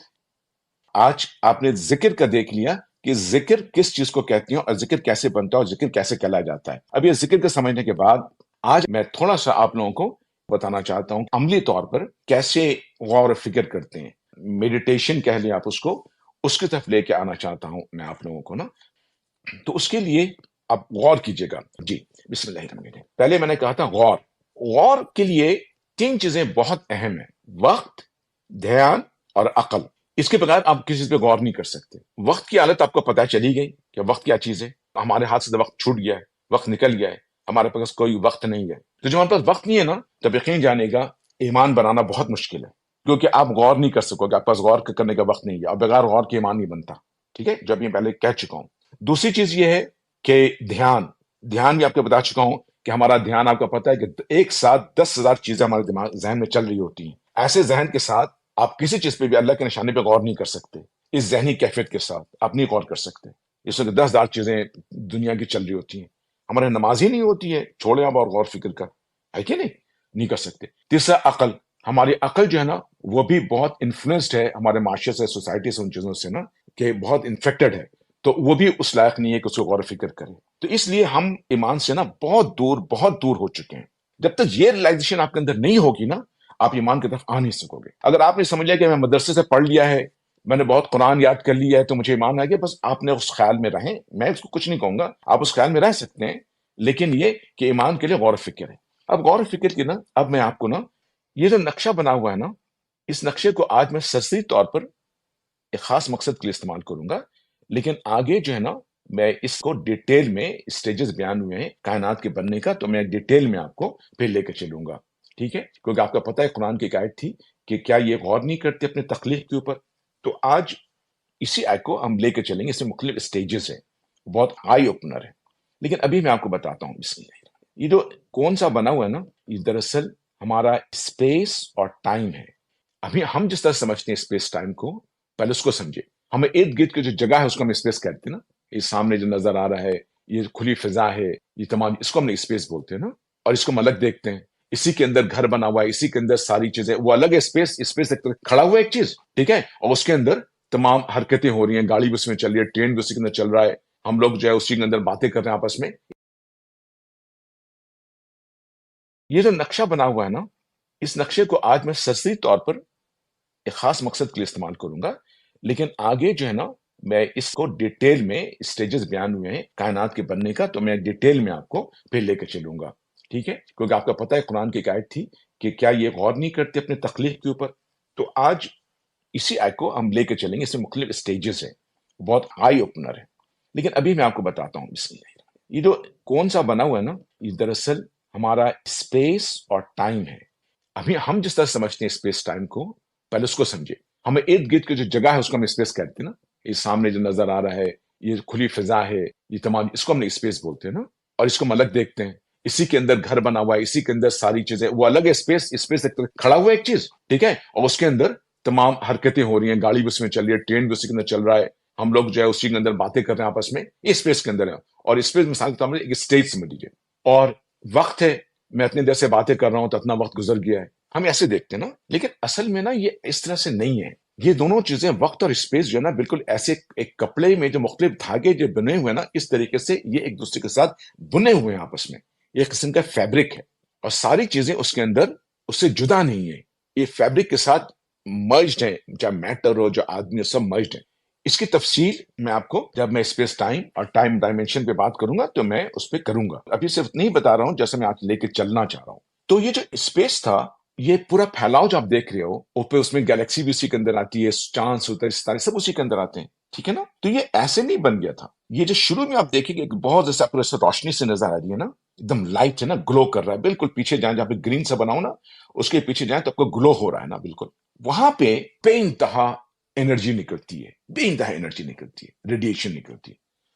آج آپ نے ذکر کا دیکھ لیا کہ ذکر کس چیز کو کہتی ہیں اور ذکر کیسے بنتا ہے اور ذکر کیسے کہلایا جاتا ہے. اب یہ ذکر کو سمجھنے کے بعد آج میں تھوڑا سا آپ لوگوں کو بتانا چاہتا ہوں عملی طور پر کیسے غور و فکر کرتے ہیں، میڈیٹیشن کہہ لیں آپ اس کو، اس کی طرف لے کے آنا چاہتا ہوں میں آپ لوگوں کو نا. تو اس کے لیے آپ غور کیجئے گا. جی بسم اللہ الرحمن الرحیم. پہلے میں نے کہا تھا غور کے لیے 3 چیزیں بہت اہم ہیں: وقت، دھیان اور عقل. اس کے بغیر آپ کسی چیز پہ غور نہیں کر سکتے. وقت کی حالت آپ کو پتہ چلی گئی کہ وقت کیا چیز ہے. ہمارے ہاتھ سے وقت چھوٹ گیا ہے، وقت نکل گیا ہے، ہمارے پاس کوئی وقت نہیں ہے. تو جب ہمارے پاس وقت نہیں ہے نا، تب یقین جانے گا ایمان بنانا بہت مشکل ہے، کیونکہ آپ غور نہیں کر سکو گے، آپ پاس غور کرنے کا وقت نہیں ہے، اور بغیر غور کے ایمان نہیں بنتا. ٹھیک ہے، جب یہ پہلے کہہ چکا ہوں. دوسری چیز یہ ہے کہ دھیان بھی آپ کو بتا چکا ہوں کہ ہمارا دھیان، آپ کو پتا ہے کہ ایک ساتھ 10,000 چیزیں ہمارے دماغ ذہن میں چل رہی ہوتی ہیں. ایسے ذہن کے ساتھ آپ کسی چیز پہ بھی اللہ کے نشانے پہ غور نہیں کر سکتے. اس ذہنی کیفیت کے ساتھ آپ نہیں غور کر سکتے. اس وقت 10,000 چیزیں دنیا کی چل رہی ہوتی ہیں. ہمارے نماز ہی نہیں ہوتی ہے، چھوڑے آپ اور غور فکر کا، ہے کہ نہیں کر سکتے. تیسرا عقل. ہماری عقل جو ہے نا، وہ بھی بہت انفلوئنسڈ ہے ہمارے معاشرے سے، سوسائٹی سے، ان چیزوں سے نا، کہ بہت انفیکٹڈ ہے. تو وہ بھی اس لائق نہیں ہے کہ اس کو غور و فکر کرے. تو اس لیے ہم ایمان سے نا بہت دور ہو چکے ہیں. جب تک یہ ریلائزیشن آپ کے اندر نہیں ہوگی نا، آپ ایمان کی طرف آ نہیں سکو گے. اگر آپ نے سمجھ لیا کہ میں مدرسے سے پڑھ لیا ہے، میں نے بہت قرآن یاد کر لیا ہے تو مجھے ایمان آ گیا، بس آپ نے اس خیال میں رہیں. میں اس کو کچھ نہیں کہوں گا، آپ اس خیال میں رہ سکتے ہیں، لیکن یہ کہ ایمان کے لیے غور و فکر ہے. اب غور و فکر کی نا، اب میں آپ کو نا یہ جو نقشہ بنا ہوا ہے نا، اس نقشے کو آج میں سرسری طور پر ایک خاص مقصد کے لیے استعمال کروں گا، لیکن آگے جو ہے نا میں اس کو ڈیٹیل میں، اسٹیجز بیان ہوئے ہیں کائنات کے بننے کا، تو میں ڈیٹیل میں آپ کو پھر لے کے چلوں گا. ٹھیک ہے، کیونکہ آپ کو پتہ ہے قرآن کی ایک آیت تھی کہ کیا یہ غور نہیں کرتے اپنے تخلیق کے اوپر. تو آج اسی آیت کو ہم لے کے چلیں گے. اس میں مختلف اسٹیجز ہیں، بہت آئی اوپنر ہے. لیکن ابھی میں آپ کو بتاتا ہوں. بسم اللہ. یہ جو کون سا بنا ہوا ہے نا، یہ دراصل ہمارا اسپیس اور ٹائم ہے. ابھی ہم جس طرح سمجھتے ہیں اسپیس ٹائم کو، پہلے اس کو سمجھے. ہمیں ارد گرد کی جو جگہ ہے اس کو ہم اسپیس کہتے ہیں نا. یہ سامنے جو نظر آ رہا ہے، یہ کھلی فضا ہے، یہ تمام، اس کو ہم نے اسپیس بولتے ہیں نا. اور اس کو ہم الگ دیکھتے ہیں. اسی کے اندر گھر بنا ہوا ہے، اسی کے اندر ساری چیزیں، وہ الگ ہے. اسپیس ایک طرح کھڑا ہوا ہے ایک چیز، ٹھیک ہے، اور اس کے اندر تمام حرکتیں ہو رہی ہیں. گاڑی بھی اس میں چل رہی ہے، ٹرین بھی اسی کے اندر چل رہا ہے، ہم لوگ جو ہے اسی کے اندر باتیں کر رہے ہیں آپس میں. یہ جو نقشہ بنا ہوا ہے نا، اس نقشے کو آج میں سرسری طور پر ایک خاص مقصد کے لیے استعمال کروں گا، لیکن آگے جو ہے نا میں اس کو ڈیٹیل میں، اسٹیجز بیان ہوئے ہیں کائنات کے بننے کا، تو میں ڈیٹیل میں آپ کو پھر لے کے چلوں گا. ٹھیک ہے، کیونکہ آپ کو پتہ ہے قرآن کی ایک آیت تھی کہ کیا یہ غور نہیں کرتے اپنے تخلیق کے اوپر. تو آج اسی آیت کو ہم لے کے چلیں گے. اس میں مختلف اسٹیجز ہیں، بہت آئی اوپنر ہے. لیکن ابھی میں آپ کو بتاتا ہوں. بسم اللہ. یہ جو کون سا بنا ہوا ہے نا، یہ دراصل ہمارا اسپیس اور ٹائم ہے. ابھی ہم جس طرح سمجھتے ہیں اسپیس ٹائم کو، پہلے اس کو سمجھے. ہمیں ارد گرد کی جو جگہ ہے اس کو ہم اسپیس کہتے ہیں نا. یہ سامنے جو نظر آ رہا ہے، یہ کھلی فضا ہے، یہ تمام، اس کو ہم نے اسپیس بولتے ہیں نا. اور اس کو ہم الگ دیکھتے ہیں. اسی کے اندر گھر بنا ہوا ہے، اسی کے اندر ساری چیزیں، وہ الگ ہے. اسپیس ایک طرح کھڑا ہوا ہے ایک چیز، ٹھیک ہے، اور اس کے اندر تمام حرکتیں ہو رہی ہیں. گاڑی بھی اس میں چل رہی ہے، ٹرین بھی اسی کے اندر چل رہا ہے، ہم لوگ جو ہے اسی کے اندر باتیں کر رہے ہیں آپس میں. یہ اسپیس کے اندر ہے. اور اسپیس مثال کے طور پر ایک اسٹیج سمجھ لیجیے. اور وقت ہے، میں اتنی دیر سے باتیں کر رہا ہوں تو اتنا وقت گزر گیا ہے. ہم ایسے دیکھتے ہیں نا، لیکن اصل میں نا یہ اس طرح سے نہیں ہے. یہ دونوں چیزیں، وقت اور اسپیس جو ہے نا، بالکل ایسے ایک کپڑے میں جو مختلف دھاگے جو بنے ہوئے ہیں نا، اس طریقے سے یہ ایک دوسرے کے ساتھ بنے ہوئے ہیں آپس میں. یہ ایک قسم کا فیبرک ہے، اور ساری چیزیں اس کے اندر اس سے جدا نہیں ہے. یہ فیبرک کے ساتھ مرجڈ ہے، چاہے میٹر ہو، جو آدمی، سب مرجڈ ہے. اس کی تفصیل میں آپ کو جب میں اسپیس ٹائم اور ٹائم ڈائمینشن پہ بات کروں گا تو میں اس پہ کروں گا. ابھی صرف نہیں بتا رہا ہوں، جیسے میں آج لے کے چلنا چاہ رہا ہوں. تو یہ جو اسپیس تھا، یہ پورا پھیلاؤ جو آپ دیکھ رہے ہو، اوپر اس میں گیلیکسی بھی اسی کے اندر آتی ہے، چاند ستارے سب اسی کے اندر آتے ہیں، ٹھیک ہے نا. تو یہ ایسے نہیں بن گیا تھا. یہ جو شروع میں آپ دیکھیں گے بہت جیسے آپ کو ایسے روشنی سے نظر آ رہی ہے نا، ایک دم لائٹ ہے نا، گلو کر رہا ہے. بالکل پیچھے جائیں، جہاں پہ گرین سے بناؤ نا، اس کے پیچھے جائیں تو آپ کو گلو ہو رہا ہے نا. بالکل وہاں پہ بے انتہا انرجی نکلتی ہے، بے انتہا انرجی نکلتی ہے، ریڈیشن نکلتی ہے.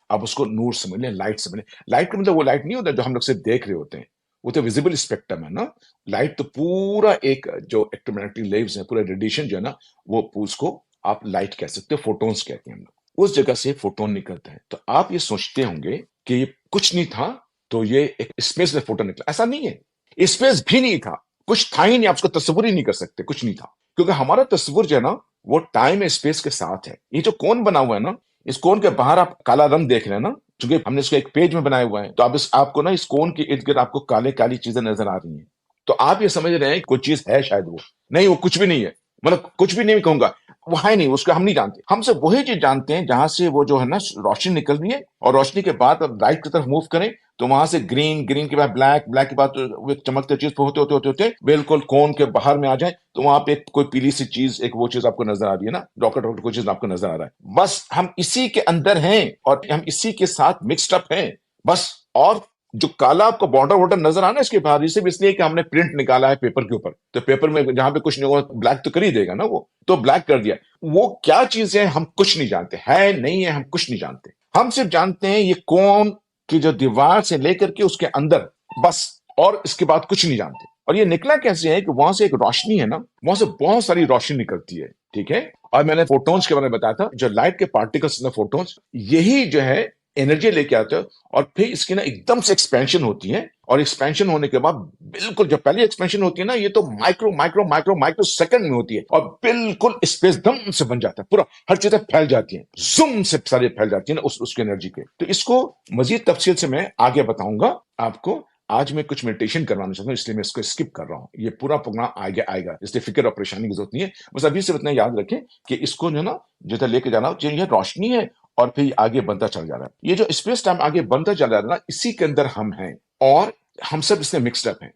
آپ اس کو نور سمجھ لیں، لائٹ سمجھ لیں. لائٹ کا مطلب وہ لائٹ نہیں ہوتا جو ہم لوگ صرف دیکھ رہے ہوتے ہیں، وہ تو ویزیبل اسپیکٹرم ہے نا. لائٹ تو پورا ایک جو الیکٹرومیگنیٹک ویوز ہیں، پورا ریڈیشن جو ہے نا، وہ اس کو آپ لائٹ کہہ سکتے ہو، فوٹونز کہتے ہیں ہم لوگ. اس جگہ سے فوٹون نکلتا ہے. تو آپ یہ سوچتے ہوں گے کہ یہ کچھ نہیں تھا تو یہ ایک اسپیس میں فوٹون نکلا. ایسا نہیں ہے. اسپیس بھی نہیں تھا، کچھ تھا ہی نہیں. آپ اس کو تصور ہی نہیں کر سکتے، کچھ نہیں تھا. کیونکہ ہمارا تصور جو ہے نا، وہ ٹائم اسپیس کے ساتھ ہے. یہ جو کون بنا ہوا ہے نا، اس کون کے باہر آپ کالا رنگ دیکھ رہے ہیں نا، چونکہ ہم نے اس کو ایک پیج میں بنایا ہوا ہے. تو آپ کو نا اس کون کے ارد گرد آپ کو کالے کالی چیزیں نظر آ رہی ہیں. تو آپ یہ سمجھ رہے ہیں کہ کوئی چیز ہے، شاید وہ نہیں، وہ کچھ بھی نہیں ہے. مطلب کچھ بھی نہیں کہوں گا، وہ ہے نہیں، اس کا ہم نہیں جانتے. ہم صرف وہی چیز جانتے ہیں جہاں سے وہ جو ہے نا روشنی نکل رہی ہے، اور روشنی کے بعد اب لائٹ کی طرف موو کریں تو وہاں سے گرین، گرین کے بعد بلیک، بلیک کے بعد وہ چمکتے چیز پہ ہوتے ہوتے ہوتے ہوتے بالکل کون کے باہر میں آ جائیں تو وہاں پہ کوئی پیلی سی چیز، ایک وہ چیز آپ کو نظر آ رہی ہے نا، راکٹ راکٹ کوئی چیز آپ کو نظر آ رہا ہے. بس ہم اسی کے اندر ہیں اور ہم اسی کے ساتھ مکسڈ اپ ہیں بس. اور جو کالا آپ کو بارڈر وارڈر نظر آنا اس کے باہر، صرف اس لیے کہ ہم نے پرنٹ نکالا ہے پیپر کے اوپر، تو پیپر میں جہاں پہ کچھ نہیں ہوگا بلیک تو کر ہی دے گا نا، وہ تو بلیک کر دیا. وہ کیا چیز ہے ہم کچھ نہیں جانتے، ہے نہیں ہے، ہم کچھ نہیں جانتے. ہم صرف جانتے ہیں یہ کون کی جو دیوار سے لے کر کے اس کے اندر بس، اور اس کے بعد کچھ نہیں جانتے. اور یہ نکلا کیسے ہے کہ وہاں سے ایک روشنی ہے نا، وہاں سے بہت ساری روشنی نکلتی ہے، ٹھیک ہے. اور میں نے فوٹونز کے بارے میں بتایا تھا، جو لائٹ کے پارٹیکلس ہیں فوٹونز، یہی جو ہے انرجی لے کے آتے ہیں اور پھر اس کی نا ایک دم سے ایکسپینشن ہوتی ہے. اور ایکسپینشن ہونے کے بعد بالکل جب پہلی ایکسپینشن ہوتی ہے نا، یہ تو micro micro micro micro second میں ہوتی ہے اور بالکل اسپیس دم سے بن جاتا ہے، پورا ہر چیزیں پھیل جاتی ہیں، زوم سے سارے پھیل جاتی ہیں نا اس کی انرجی کے. تو اس کو مزید تفصیل سے میں آگے بتاؤں گا آپ کو. آج میں کچھ میڈیٹیشن کروانا چاہتا ہوں، اس لیے میں اس کو اسکپ کر رہا ہوں. یہ پورا پروگرام آئے گا، اس لیے فکر اور پریشانی کی ضرورت نہیں ہے. بس ابھی سے اتنا یاد رکھیں کہ اس کو جو ہے نا جیسا لے کے جانا یہ روشنی ہے اور پھر یہ آگے بنتا چل جا رہا ہے. یہ جو اسپیس ٹائم آگے بنتا چل جا رہا ہے نا، اسی کے اندر ہم ہیں اور ہم سب اس میں مکسڈ اپ ہیں.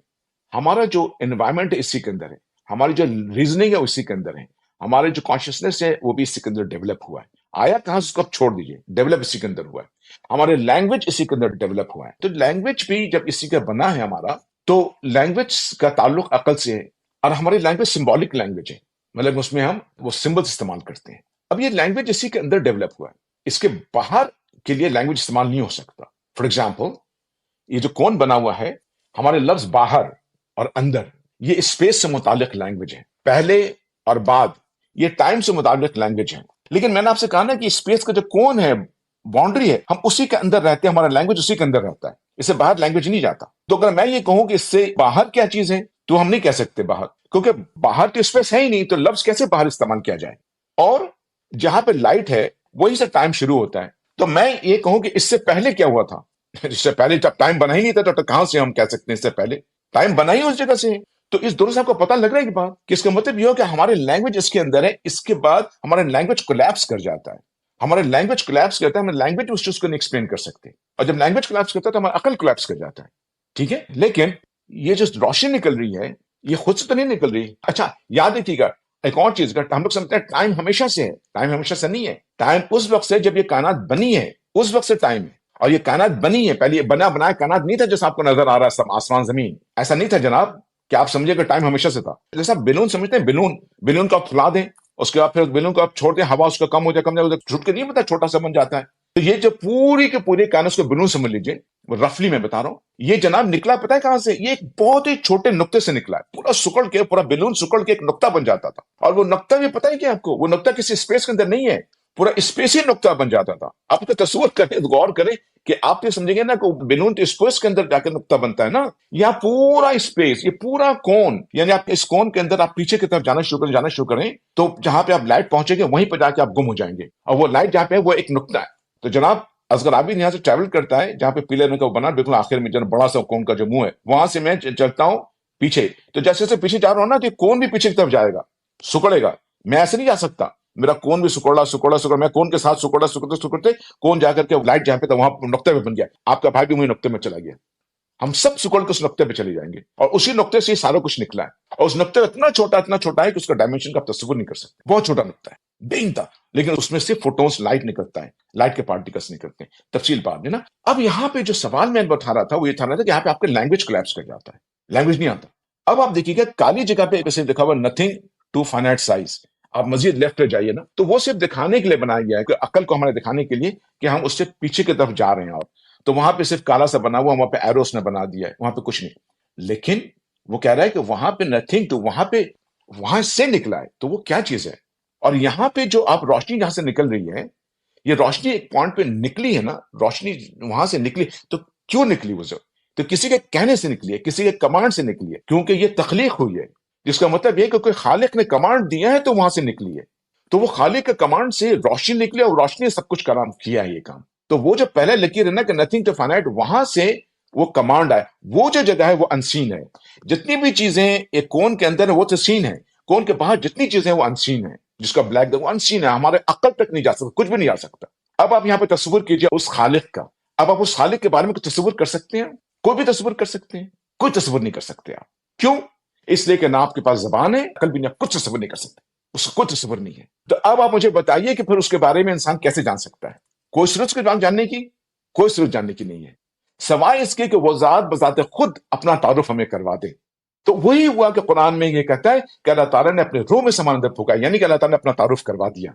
ہمارا جو انوائرمنٹ ہے اسی کے اندر ہے، ہماری جو ریزننگ ہے اسی کے اندر ہے، ہمارے جو کانشیسنیس ہے وہ بھی اسی کے اندر ڈیولپ ہوا ہے. آیا کہاں سے اس کو اب چھوڑ دیجئے، ڈیولپ اسی کے اندر ہوا ہے. ہمارے لینگویج اسی کے اندر ڈیولپ ہوا ہے. تو لینگویج بھی جب اسی کا بنا ہے ہمارا، تو لینگویج کا تعلق عقل سے ہے. اور ہماری لینگویج سمبولک لینگویج ہے، مطلب اس میں ہم وہ سمبلس استعمال کرتے ہیں. اب یہ لینگویج اسی کے اندر ڈیولپ ہوا ہے، اس کے باہر کے لیے لینگویج استعمال نہیں ہو سکتا. فار ایگزامپل یہ جو کون بنا ہوا ہے، ہمارے لفظ باہر اور اندر یہ اسپیس سے متعلق لینگویج ہے، پہلے اور بعد یہ ٹائم سے متعلق لینگویج ہے. لیکن میں نے آپ سے کہا نا کہ اسپیس کا جو کون ہے، باؤنڈری ہے، ہم اسی کے اندر رہتے ہیں، ہمارا لینگویج اسی کے اندر رہتا ہے، اس سے باہر لینگویج نہیں جاتا. تو اگر میں یہ کہوں کہ اس سے باہر کیا چیز ہے تو ہم نہیں کہہ سکتے باہر، کیونکہ باہر تو اسپیس ہے ہی نہیں، تو لفظ کیسے باہر استعمال کیا جائے. اور جہاں پہ لائٹ ہے وہی سے ٹائم شروع ہوتا ہے. تو میں یہ کہوں کہ اس سے پہلے کیا ہوا تھا، اس سے پہلے جب ٹائم بنا ہی نہیں تھا تو کہاں سے ہم کہہ سکتے ہیں اس سے پہلے ٹائم بنا ہی اس جگہ سے ہے. تو اس دونوں سے آپ کو پتہ لگ رہا ہے کہ بات کہ اس کا مطلب یہ ہو کہ ہمارے لینگویج اس کے اندر ہے، اس کے بعد ہمارا لینگویج کولیپس کر جاتا ہے. ہمارا لینگویج کولیپس کرتا ہے، ہم لینگویج اس چیز کو نہیں ایکسپلین کر سکتے، اور جب لینگویج کولیپس کرتا ہے تو ہمارا عقل کولیپس کر جاتا ہے. ٹھیک ہے، لیکن یہ جو روشنی نکل رہی ہے یہ خود سے تو نہیں نکل رہی. اچھا یاد رکھیے گا ایک اور چیز کا، ہم لوگ سمجھتے ہیں ٹائم ہمیشہ سے ہے. ٹائم ہمیشہ سے نہیں ہے. ٹائم اس وقت سے جب یہ کائنات بنی ہے، اس وقت سے ٹائم ہے. اور یہ کائنات بنی ہے، پہلے یہ بنایا کائنات نہیں تھا جیسا آپ کو نظر آ رہا ہے، سب آسمان زمین ایسا نہیں تھا جناب کہ آپ سمجھے کہ ٹائم ہمیشہ سے تھا. جیسا بیلون سمجھتے ہیں، بیلون کو آپ پھلا دیں، اس کے بعد پھر بیلون کو آپ چھوڑ دیں، ہوا اس کا کم ہو جائے چھوٹ کے نہیں پتا چھوٹا سا بن جاتا ہے. تو یہ جو پوری کے پوری کائنات اس کو بیلون سمجھ لیجیے، رفلی میں بتا رہا ہوں. یہ جناب نکلا پتا ہے کہاں سے، یہ ایک بہت ہی چھوٹے نقطے سے نکلا ہے. پورا سکڑ کے، پورا بیلون سکڑ کے ایک نقطہ بن جاتا تھا. اور وہ نقطہ بھی پتا ہے کیا آپ کو، وہ نقطہ کسی اسپیس کے اندر نہیں ہے، پورا اسپیس ہی نقطہ بن جاتا تھا. آپ کا تصور کریں، غور کریں کہ آپ یہ سمجھیں گے نا کہ بیلون تو اسپیس کے اندر جا کے نقطہ بنتا ہے نا. یہاں پورا اسپیس، یہ پورا کون، یعنی آپ اس کون کے اندر آپ پیچھے کی طرف جانا شروع کریں تو جہاں پہ آپ لائٹ پہنچے گے وہیں پہ جا کے آپ گم ہو جائیں گے. اور وہ لائٹ جہاں پہ ہے وہ ایک نقطہ ہے. تو جناب اصغر عابد یہاں سے ٹریول کرتا ہے جہاں پہ پیلے رنگ کا بنا بالکل آخر میں جناب بڑا سا کون کا جو منہ ہے، وہاں سے میں چلتا ہوں پیچھے. تو جیسے جیسے پیچھے جا رہا ہوں نا تو کون بھی پیچھے کی طرف جائے گا، سکڑے گا. میں ایسے نہیں جا سکتا، میرا کون بھی سکڑا، میں کون کے ساتھ سکڑتے کون جا کر کے لائٹ جہاں پہ تھا وہاں نقطے پہ بن گیا. آپ کا بھائی بھی وہی نقطے میں چلا گیا. ہم سب سکڑ کے اس نقطے پہ چلے جائیں گے، اور اسی نقطے سے سارا کچھ نکلا ہے. اور اس نقطے اتنا چھوٹا ہے کہ اس کا ڈائمینشن کا آپ تصور نہیں کر سکتے. بہت چھوٹا نقطہ ہے، بے انتہا، لیکن اس میں سے فوٹونز لائٹ نکلتا ہے، لائٹ کے پارٹیکلز نکلتے ہیں. تفصیل بعد میں نا. اب یہاں پہ جو سوال میں بتا رہا تھا وہ یہ تھا کہ یہاں پہ آپ کا لینگویج کولیپس کر جاتا ہے، لینگویج نہیں آتا. اب آپ دیکھیے گا کالی جگہ پہ ایسے لکھا ہوا نتھنگ ٹو فائنائٹ سائز. آپ مزید لیفٹ پہ جائیے نا تو وہ صرف دکھانے کے لیے بنایا گیا ہے، کہ عقل کو ہمارے دکھانے کے لیے کہ ہم اس سے پیچھے کی طرف جا رہے ہیں. اور تو وہاں پہ صرف کالا سا بنا ہوا، وہاں پہ ایروس نے بنا دیا ہے، وہاں پہ کچھ نہیں. لیکن وہ کہہ رہا ہے کہ وہاں پہ نتھنگ ٹو، وہاں سے نکلا ہے. تو وہ کیا چیز ہے؟ اور یہاں پہ جو آپ روشنی جہاں سے نکل رہی ہے، یہ روشنی ایک پوائنٹ پہ نکلی ہے نا، روشنی وہاں سے نکلی. تو کیوں نکلی وہ؟ تو کسی کے کہنے سے نکلی ہے، کسی کے کمانڈ سے نکلی ہے، کیونکہ یہ تخلیق ہوئی ہے. جس کا مطلب یہ کہ کوئی خالق نے کمانڈ دیا ہے تو وہاں سے نکلی ہے. تو وہ خالق کے کمانڈ سے روشنی نکلی اور روشنی نے سب کچھ کام کیا ہے یہ کام. تو وہ جو پہلے لکیر ہے نا کہ نتھنگ ٹو فائنائٹ، وہاں سے وہ کمانڈ آئے. وہ جو جگہ ہے وہ انسین ہے. جتنی بھی چیزیں ایک کون کے اندر ہے وہ تو سین ہے، کون کے باہر جتنی چیزیں وہ انسین ہے. جس کا بلیک وہ انسین ہے، ہمارے عقل تک نہیں جا سکتا، کچھ بھی نہیں آ سکتا. اب آپ یہاں پہ تصور کیجئے اس خالق کا. اب آپ اس خالق کے بارے میں کچھ تصور کر سکتے ہیں؟ کوئی بھی تصور کر سکتے ہیں؟ کوئی تصور نہیں کر سکتے آپ. کیوں؟ اس لیے کہ نہ آپ کے پاس زبان ہے، عقل بھی نہیں، آپ کچھ تصور نہیں کر سکتے، اس کا کوئی تصور نہیں ہے. تو اب آپ مجھے بتائیے کہ پھر اس کے بارے میں انسان کیسے جان سکتا ہے؟ کوئی صورت کے جاننے کی کوئی صورت جاننے کی نہیں ہے، سوائے اس کے کہ وہ ذات بذات خود اپنا تعارف ہمیں کروا دے. تو وہی ہوا کہ قرآن میں یہ کہتا ہے کہ اللہ تعالیٰ نے اپنے روح میں سمان اندر پھونکا، یعنی کہ اللہ تعالیٰ نے اپنا تعارف کروا دیا.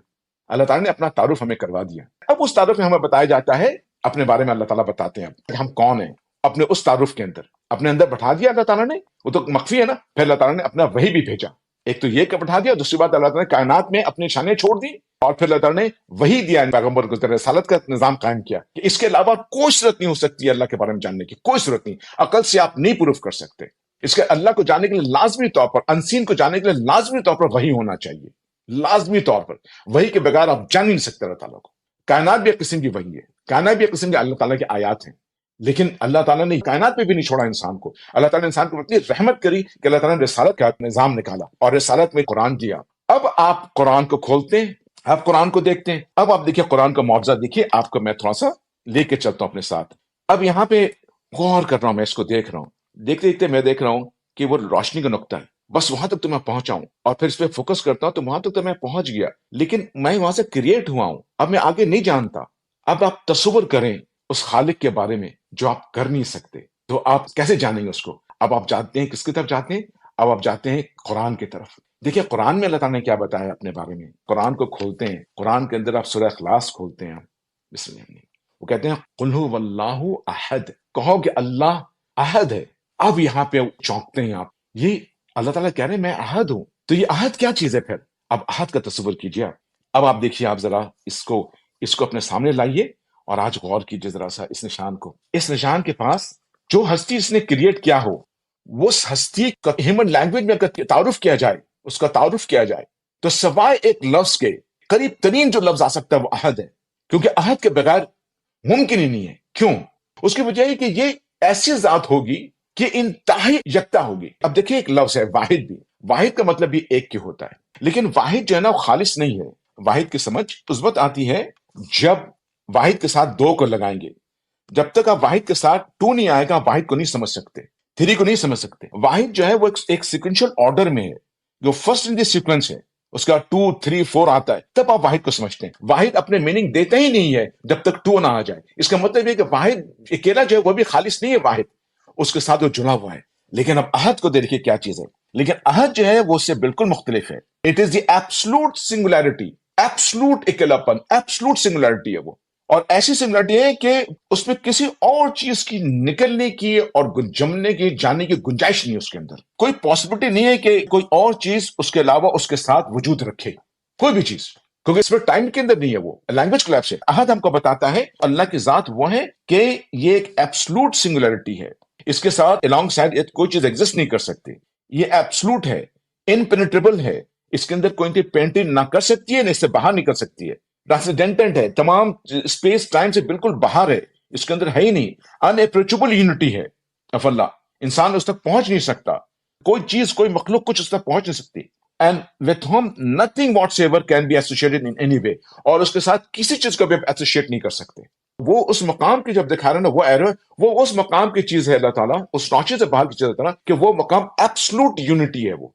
اللہ تعالیٰ نے اپنا تعارف ہمیں کروا دیا. اب اس تعارف میں ہمیں بتایا جاتا ہے، اپنے بارے میں اللہ تعالیٰ بتاتے ہیں کہ ہم کون ہیں. اپنے اس تعارف کے اندر اپنے اندر بٹھا دیا اللہ تعالیٰ نے، وہ تو مخفی ہے نا. پھر اللہ تعالیٰ نے اپنا وحی بھی بھیجا. ایک تو یہ کہ بٹھا دیا، دوسری بات اللہ تعالیٰ نے کائنات میں اپنی نشانیاں چھوڑ دی، اور پھر اللہ تعالیٰ نے وہی دیا پیغمبر کو، رسالت کا نظام قائم کیا کہ اس کے علاوہ کوئی صورت نہیں ہو سکتی ہے اللہ کے بارے میں جاننے کی، کوئی صورت نہیں. عقل سے آپ نہیں پروف کر سکتے. اس کے اللہ کو جاننے کے لیے لازمی طور پر، انسین کو جاننے کے لیے لازمی طور پر وہی ہونا چاہیے. لازمی طور پر وہی کے بغیر آپ جان ہی نہیں سکتے اللہ تعالیٰ کو. کائنات بھی ایک قسم کی وہی ہے، کائنات بھی ایک قسم کی اللہ تعالیٰ کی آیات ہیں. لیکن اللہ تعالیٰ نے کائنات میں بھی نہیں چھوڑا انسان کو. اللہ تعالیٰ نے انسان کو اتنی رحمت کری کہ اللہ تعالیٰ نے رسالت کا نظام نکالا اور رسالت میں قرآن دیا. اب آپ قرآن کو کھولتے ہیں، آپ قرآن کو دیکھتے ہیں. اب آپ دیکھیے قرآن کا معجزہ دیکھیے. آپ کو میں تھوڑا سا لے کے چلتا ہوں اپنے ساتھ. اب یہاں پہ غور کر رہا ہوں، میں اس کو دیکھ رہا ہوں، دیکھتے دیکھتے میں دیکھ رہا ہوں کہ وہ روشنی کا نقطہ ہے، بس وہاں تک تو میں پہنچا ہوں، اور پھر اس پہ فوکس کرتا ہوں تو وہاں تک تو میں پہنچ گیا، لیکن میں وہاں سے کریٹ ہوا ہوں. اب میں آگے نہیں جانتا. اب آپ تصور کریں اس خالق کے بارے میں جو آپ کر نہیں سکتے، تو آپ کیسے جانیں گے اس کو؟ اب آپ جانتے ہیں کس کی طرف جاتے ہیں؟ اب آپ جاتے ہیں قرآن کی طرف. دیکھیے قرآن میں اللہ تعالیٰ نے کیا بتایا اپنے بارے میں. قرآن کو کھولتے ہیں، قرآن کے اندر آپ سورہ اخلاص کھولتے ہیں. بسم اللہ، وہ کہتے ہیں قل هو اللہ احد، کہو کہ اللہ احد ہے. اب یہاں پہ چونکتے ہیں آپ، یہ اللہ تعالیٰ کہہ رہے ہیں میں احد ہوں. تو یہ احد کیا چیز ہے؟ پھر اب احد کا تصور کیجیے. اب آپ دیکھیے، آپ ذرا اس کو اپنے سامنے لائیے اور آج غور کیجیے ذرا سا اس نشان کو. اس نشان کے پاس جو ہستی اس نے کریٹ کیا ہو، وہ ہستی کا ہیومن لینگویج میں اگر تعارف کیا جائے، اس کا تعارف کیا جائے، تو سوائے ایک لفظ کے قریب ترین جو لفظ آ سکتا ہے وہ احد ہے. کیونکہ احد کے بغیر ممکن ہی نہیں ہے. کیوں؟ اس کی وجہ ہے کہ یہ ایسی ذات ہوگی کہ انتہائی یکتا ہوگی. اب دیکھیں ایک لفظ ہے واحد بھی، واحد کا مطلب بھی ایک کی ہوتا ہے، لیکن واحد جو ہے نا وہ خالص نہیں ہے. واحد کی سمجھ اس وقت آتی ہے جب واحد کے ساتھ دو کو لگائیں گے. جب تک آپ واحد کے ساتھ ٹو نہیں آئے گا، آپ واحد کو نہیں سمجھ سکتے، تھری کو نہیں سمجھ سکتے. واحد جو ہے وہ ایک سیکوینشل آرڈر میں ہے، جو فرسٹ ان دی سیکوینس ہے، اس کا 2 3 4 آتا ہے، تب آپ واحد کو سمجھتے ہیں. واحد اپنے میننگ دیتا ہی نہیں ہے جب تک 2 نہ آ جائے. اس کا مطلب یہ کہ واحد اکیلا جو ہے وہ بھی خالص نہیں ہے، واحد اس کے ساتھ وہ جڑا ہوا ہے. لیکن اب احد کو دیکھیے کیا چیز ہے. لیکن احد جو ہے وہ اس سے بالکل مختلف ہے. It is the absolute singularity, absolute اکیلاپن، ایبسلوٹ سنگولیرٹی ہے وہ. اور ایسی سنگولیرٹی ہے کہ اس میں کسی اور چیز کی نکلنے کی اور جمنے کی، جانے کی گنجائش نہیں ہے. اس کے اندر کوئی پاسبلٹی نہیں ہے کہ کوئی اور چیز اس کے علاوہ اس کے ساتھ وجود رکھے، کوئی بھی چیز، کیونکہ اس میں ٹائم کے اندر نہیں ہے. وہ لینگویج کلیپس ہے. احد ہم کو بتاتا ہے اللہ کی ذات وہ ہے کہ یہ ایک ایبسلوٹ سنگولیرٹی ہے. اس کے ساتھ along side کوئی چیز ایگزسٹ نہیں کر سکتی. یہ ایبسلوٹ ہے، انپینیٹریبل ہے. اس کے اندر کوئی پینٹنگ نہ کر سکتی ہے، نہ اس سے باہر نکل سکتی ہے. ٹرانسینڈنٹنٹ ہے، تمام اسپیس ٹائم سے بالکل باہر ہے، اس کے اندر ہے ہی نہیں. ان اپروچیبل یونٹی ہے آف اللہ. انسان اس تک پہنچ نہیں سکتا، کوئی چیز، کوئی مخلوق کچھ اس تک پہنچ نہیں سکتی. And with whom nothing whatsoever can be associated in any way. اور اس کے ساتھ کسی چیز کو بھی آپ ایسوسیٹ نہیں کر سکتے. وہ اس مقام کی جب دکھا رہے نا، وہ ایرر، وہ اس مقام کی چیز ہے اللہ تعالیٰ، اس نوچے سے باہر کی چیز اللہ تعالیٰ، کہ وہ مقام ایبسلوٹ یونٹی ہے وہ.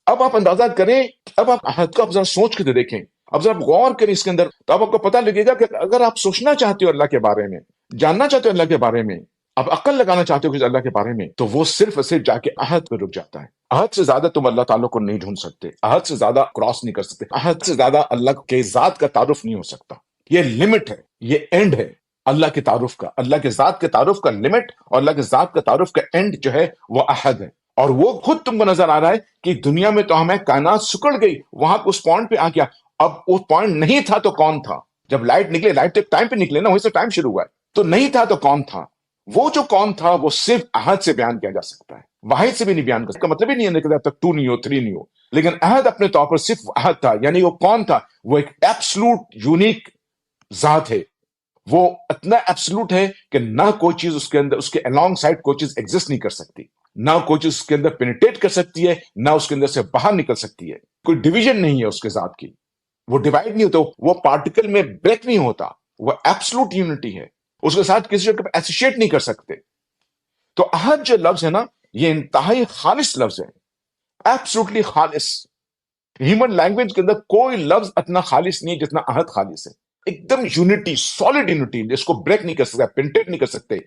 اب آپ اندازہ کریں، اب آپ احد کو ذرا سوچ کے دیکھیں، اب ذرا غور کریں اس کے اندر، تو اب آپ کو پتہ لگے گا کہ اگر آپ سوچنا چاہتے ہو اللہ کے بارے میں، جاننا چاہتے ہو اللہ کے بارے میں، اب عقل لگانا چاہتے ہو کچھ اللہ کے بارے میں، تو وہ صرف جا کے احد پہ رک جاتا ہے. احد سے زیادہ تم اللہ تعالیٰ کو نہیں ڈھونڈ سکتے، احد سے زیادہ کراس نہیں کر سکتے، احد سے زیادہ اللہ کے ذات کا تعارف نہیں ہو سکتا. یہ لمٹ ہے، یہ اینڈ ہے اللہ کے تعارف کا. اللہ کے ذات کے تعارف کا لمٹ اور اللہ کے ذات کا تعارف کا اینڈ جو ہے وہ احد ہے. اور وہ خود تم کو نظر آ رہا ہے کہ دنیا میں تو ہمیں کائنات سکڑ گئی، وہاں اس پوائنٹ پہ آ گیا. اب وہ پوائنٹ نہیں تھا تو کون تھا؟ جب لائٹ نکلے، لائٹ ایک ٹائم پہ نکلے نا، وہیں سے ٹائم شروع ہوا ہے. تو نہیں تھا تو کون تھا؟ وہ جو کون تھا وہ صرف احد سے بیان کیا جا سکتا ہے، واحد سے بھی نہیں بیان کر سکتا. مطلب ہی نہیں ہے کہ جب تک 2 نہیں ہو، 3 نہیں ہو. لیکن احد اپنے طور پر صرف احد تھا. یعنی وہ کون تھا؟ وہ ایک ایبسلوٹ یونیک ذات ہے. وہ اتنا ایبسلوٹ ہے کہ نہ کوئی چیز اس کے اندر، اس کے along side کوئی چیز ایگزسٹ نہیں کر سکتی، نہ کوئی چیز اس کے اندر پینیٹریٹ کر سکتی ہے، نہ اس کے اندر سے باہر نکل سکتی ہے. کوئی ڈویژن نہیں ہے اس کے ذات کی. وہ ڈیوائڈ نہیں ہوتا, وہ پارٹیکل میں بریک نہیں ہوتا, وہ ایبسلوٹ یونٹی ہے, اس کے ساتھ کسی کو ایسوسیٹ نہیں کر سکتے. تو احد جو لفظ ہے نا, یہ انتہائی خالص لفظ ہے, ایبسلوٹلی خالص. ہیومن لینگویج کے اندر کوئی لفظ اتنا خالص نہیں جتنا احد خالص ہے. ایک دم یونٹی, سالڈ یونٹی, اس کو بریک نہیں کر سکتا, پینٹیٹ نہیں کر سکتے,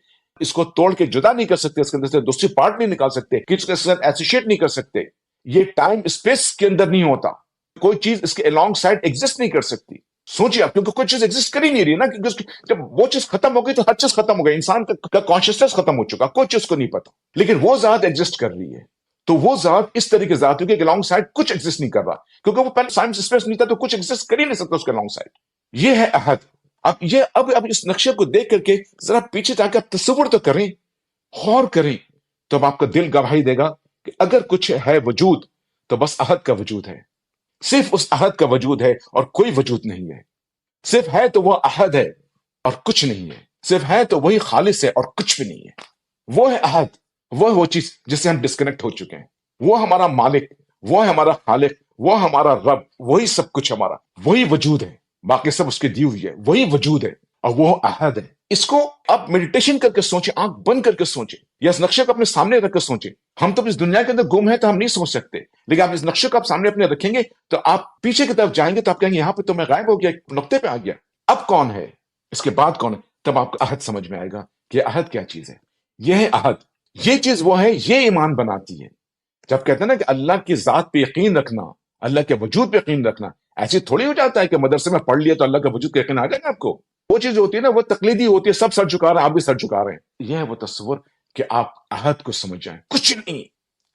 اس کو توڑ کے جدا نہیں کر سکتے, اس کے اندر سے دوسری پارٹ نہیں نکال سکتے, کسی کے ساتھ ایسوسیٹ نہیں کر سکتے. یہ ٹائم اسپیس کے اندر نہیں ہوتا, کوئی چیز اس کے along سائڈ ایگزسٹ نہیں کر سکتی. سوچیے آپ, کیونکہ کوئی چیز ایگزسٹ کر ہی نہیں رہی نا, کیونکہ جب وہ چیز ختم ہو گئی تو ہر چیز ختم ہو گئی, انسان کا کانشیسنس ختم ہو چکا, کوئی چیز کو نہیں پتا, لیکن وہ ذات ایگزسٹ کر رہی ہے. تو وہ ذات اس طریقے سے ذات ہے کہ along سائڈ کچھ ایگزسٹ نہیں کر رہا, کیونکہ وہ پہلے ٹائم اسپیس نہیں تھا تو کچھ ایگزسٹ کر ہی نہیں سکتا اس کے along سائڈ. یہ ہے احد. اب اس نقشے کو دیکھ کر کے ذرا پیچھے جا کے آپ تصور تو کریں, غور کریں, تو اب آپ کا دل گواہی دے گا کہ اگر کچھ ہے وجود تو بس احد کا وجود ہے. صرف اس احد کا وجود ہے اور کوئی وجود نہیں ہے. صرف ہے تو وہ احد ہے اور کچھ نہیں ہے. صرف ہے تو وہی خالص ہے اور کچھ بھی نہیں ہے. وہ ہے احد, وہ چیز جس سے ہم ڈسکنیکٹ ہو چکے ہیں. وہ ہمارا مالک, وہ ہے ہمارا خالق, وہ ہمارا رب, وہی سب کچھ ہمارا, وہی وجود ہے, باقی سب اس کے دی ہوئی ہے, وہی وجود ہے اور وہ احد ہے. اس کو اب میڈیٹیشن کر کے سوچیں, آنکھ بند کر کے سوچیں, یا اس نقشے کو اپنے سامنے رکھ کے سوچیں. ہم تو اس دنیا کے اندر گم ہیں تو ہم نہیں سوچ سکتے, لیکن آپ اس نقشے کو آپ سامنے اپنے رکھیں گے تو آپ پیچھے کی طرف جائیں گے تو آپ کہیں گے یہاں پہ تو میں غائب ہو گیا, ایک نقطے پہ آ گیا, اب کون ہے, اس کے بعد کون ہے. تب آپ کو احد سمجھ میں آئے گا کہ احد کیا چیز ہے. یہ ہے احد, یہ چیز وہ ہے, یہ ایمان بناتی ہے. جب کہتے ہیں نا کہ اللہ کی ذات پہ یقین رکھنا, اللہ کے وجود پہ یقین رکھنا, ایسی تھوڑی ہو جاتا ہے کہ مدرسے میں پڑھ لیا تو اللہ کا وجود کا یقین آ جائے گا آپ کو. وہ چیز ہوتی ہے نا, وہ تقلیدی ہوتی ہے, سب سر جھکا رہے ہیں, آپ بھی سر جھکا رہے ہیں. یہ ہے وہ تصور کہ آپ احد کو سمجھ جائیں. کچھ نہیں,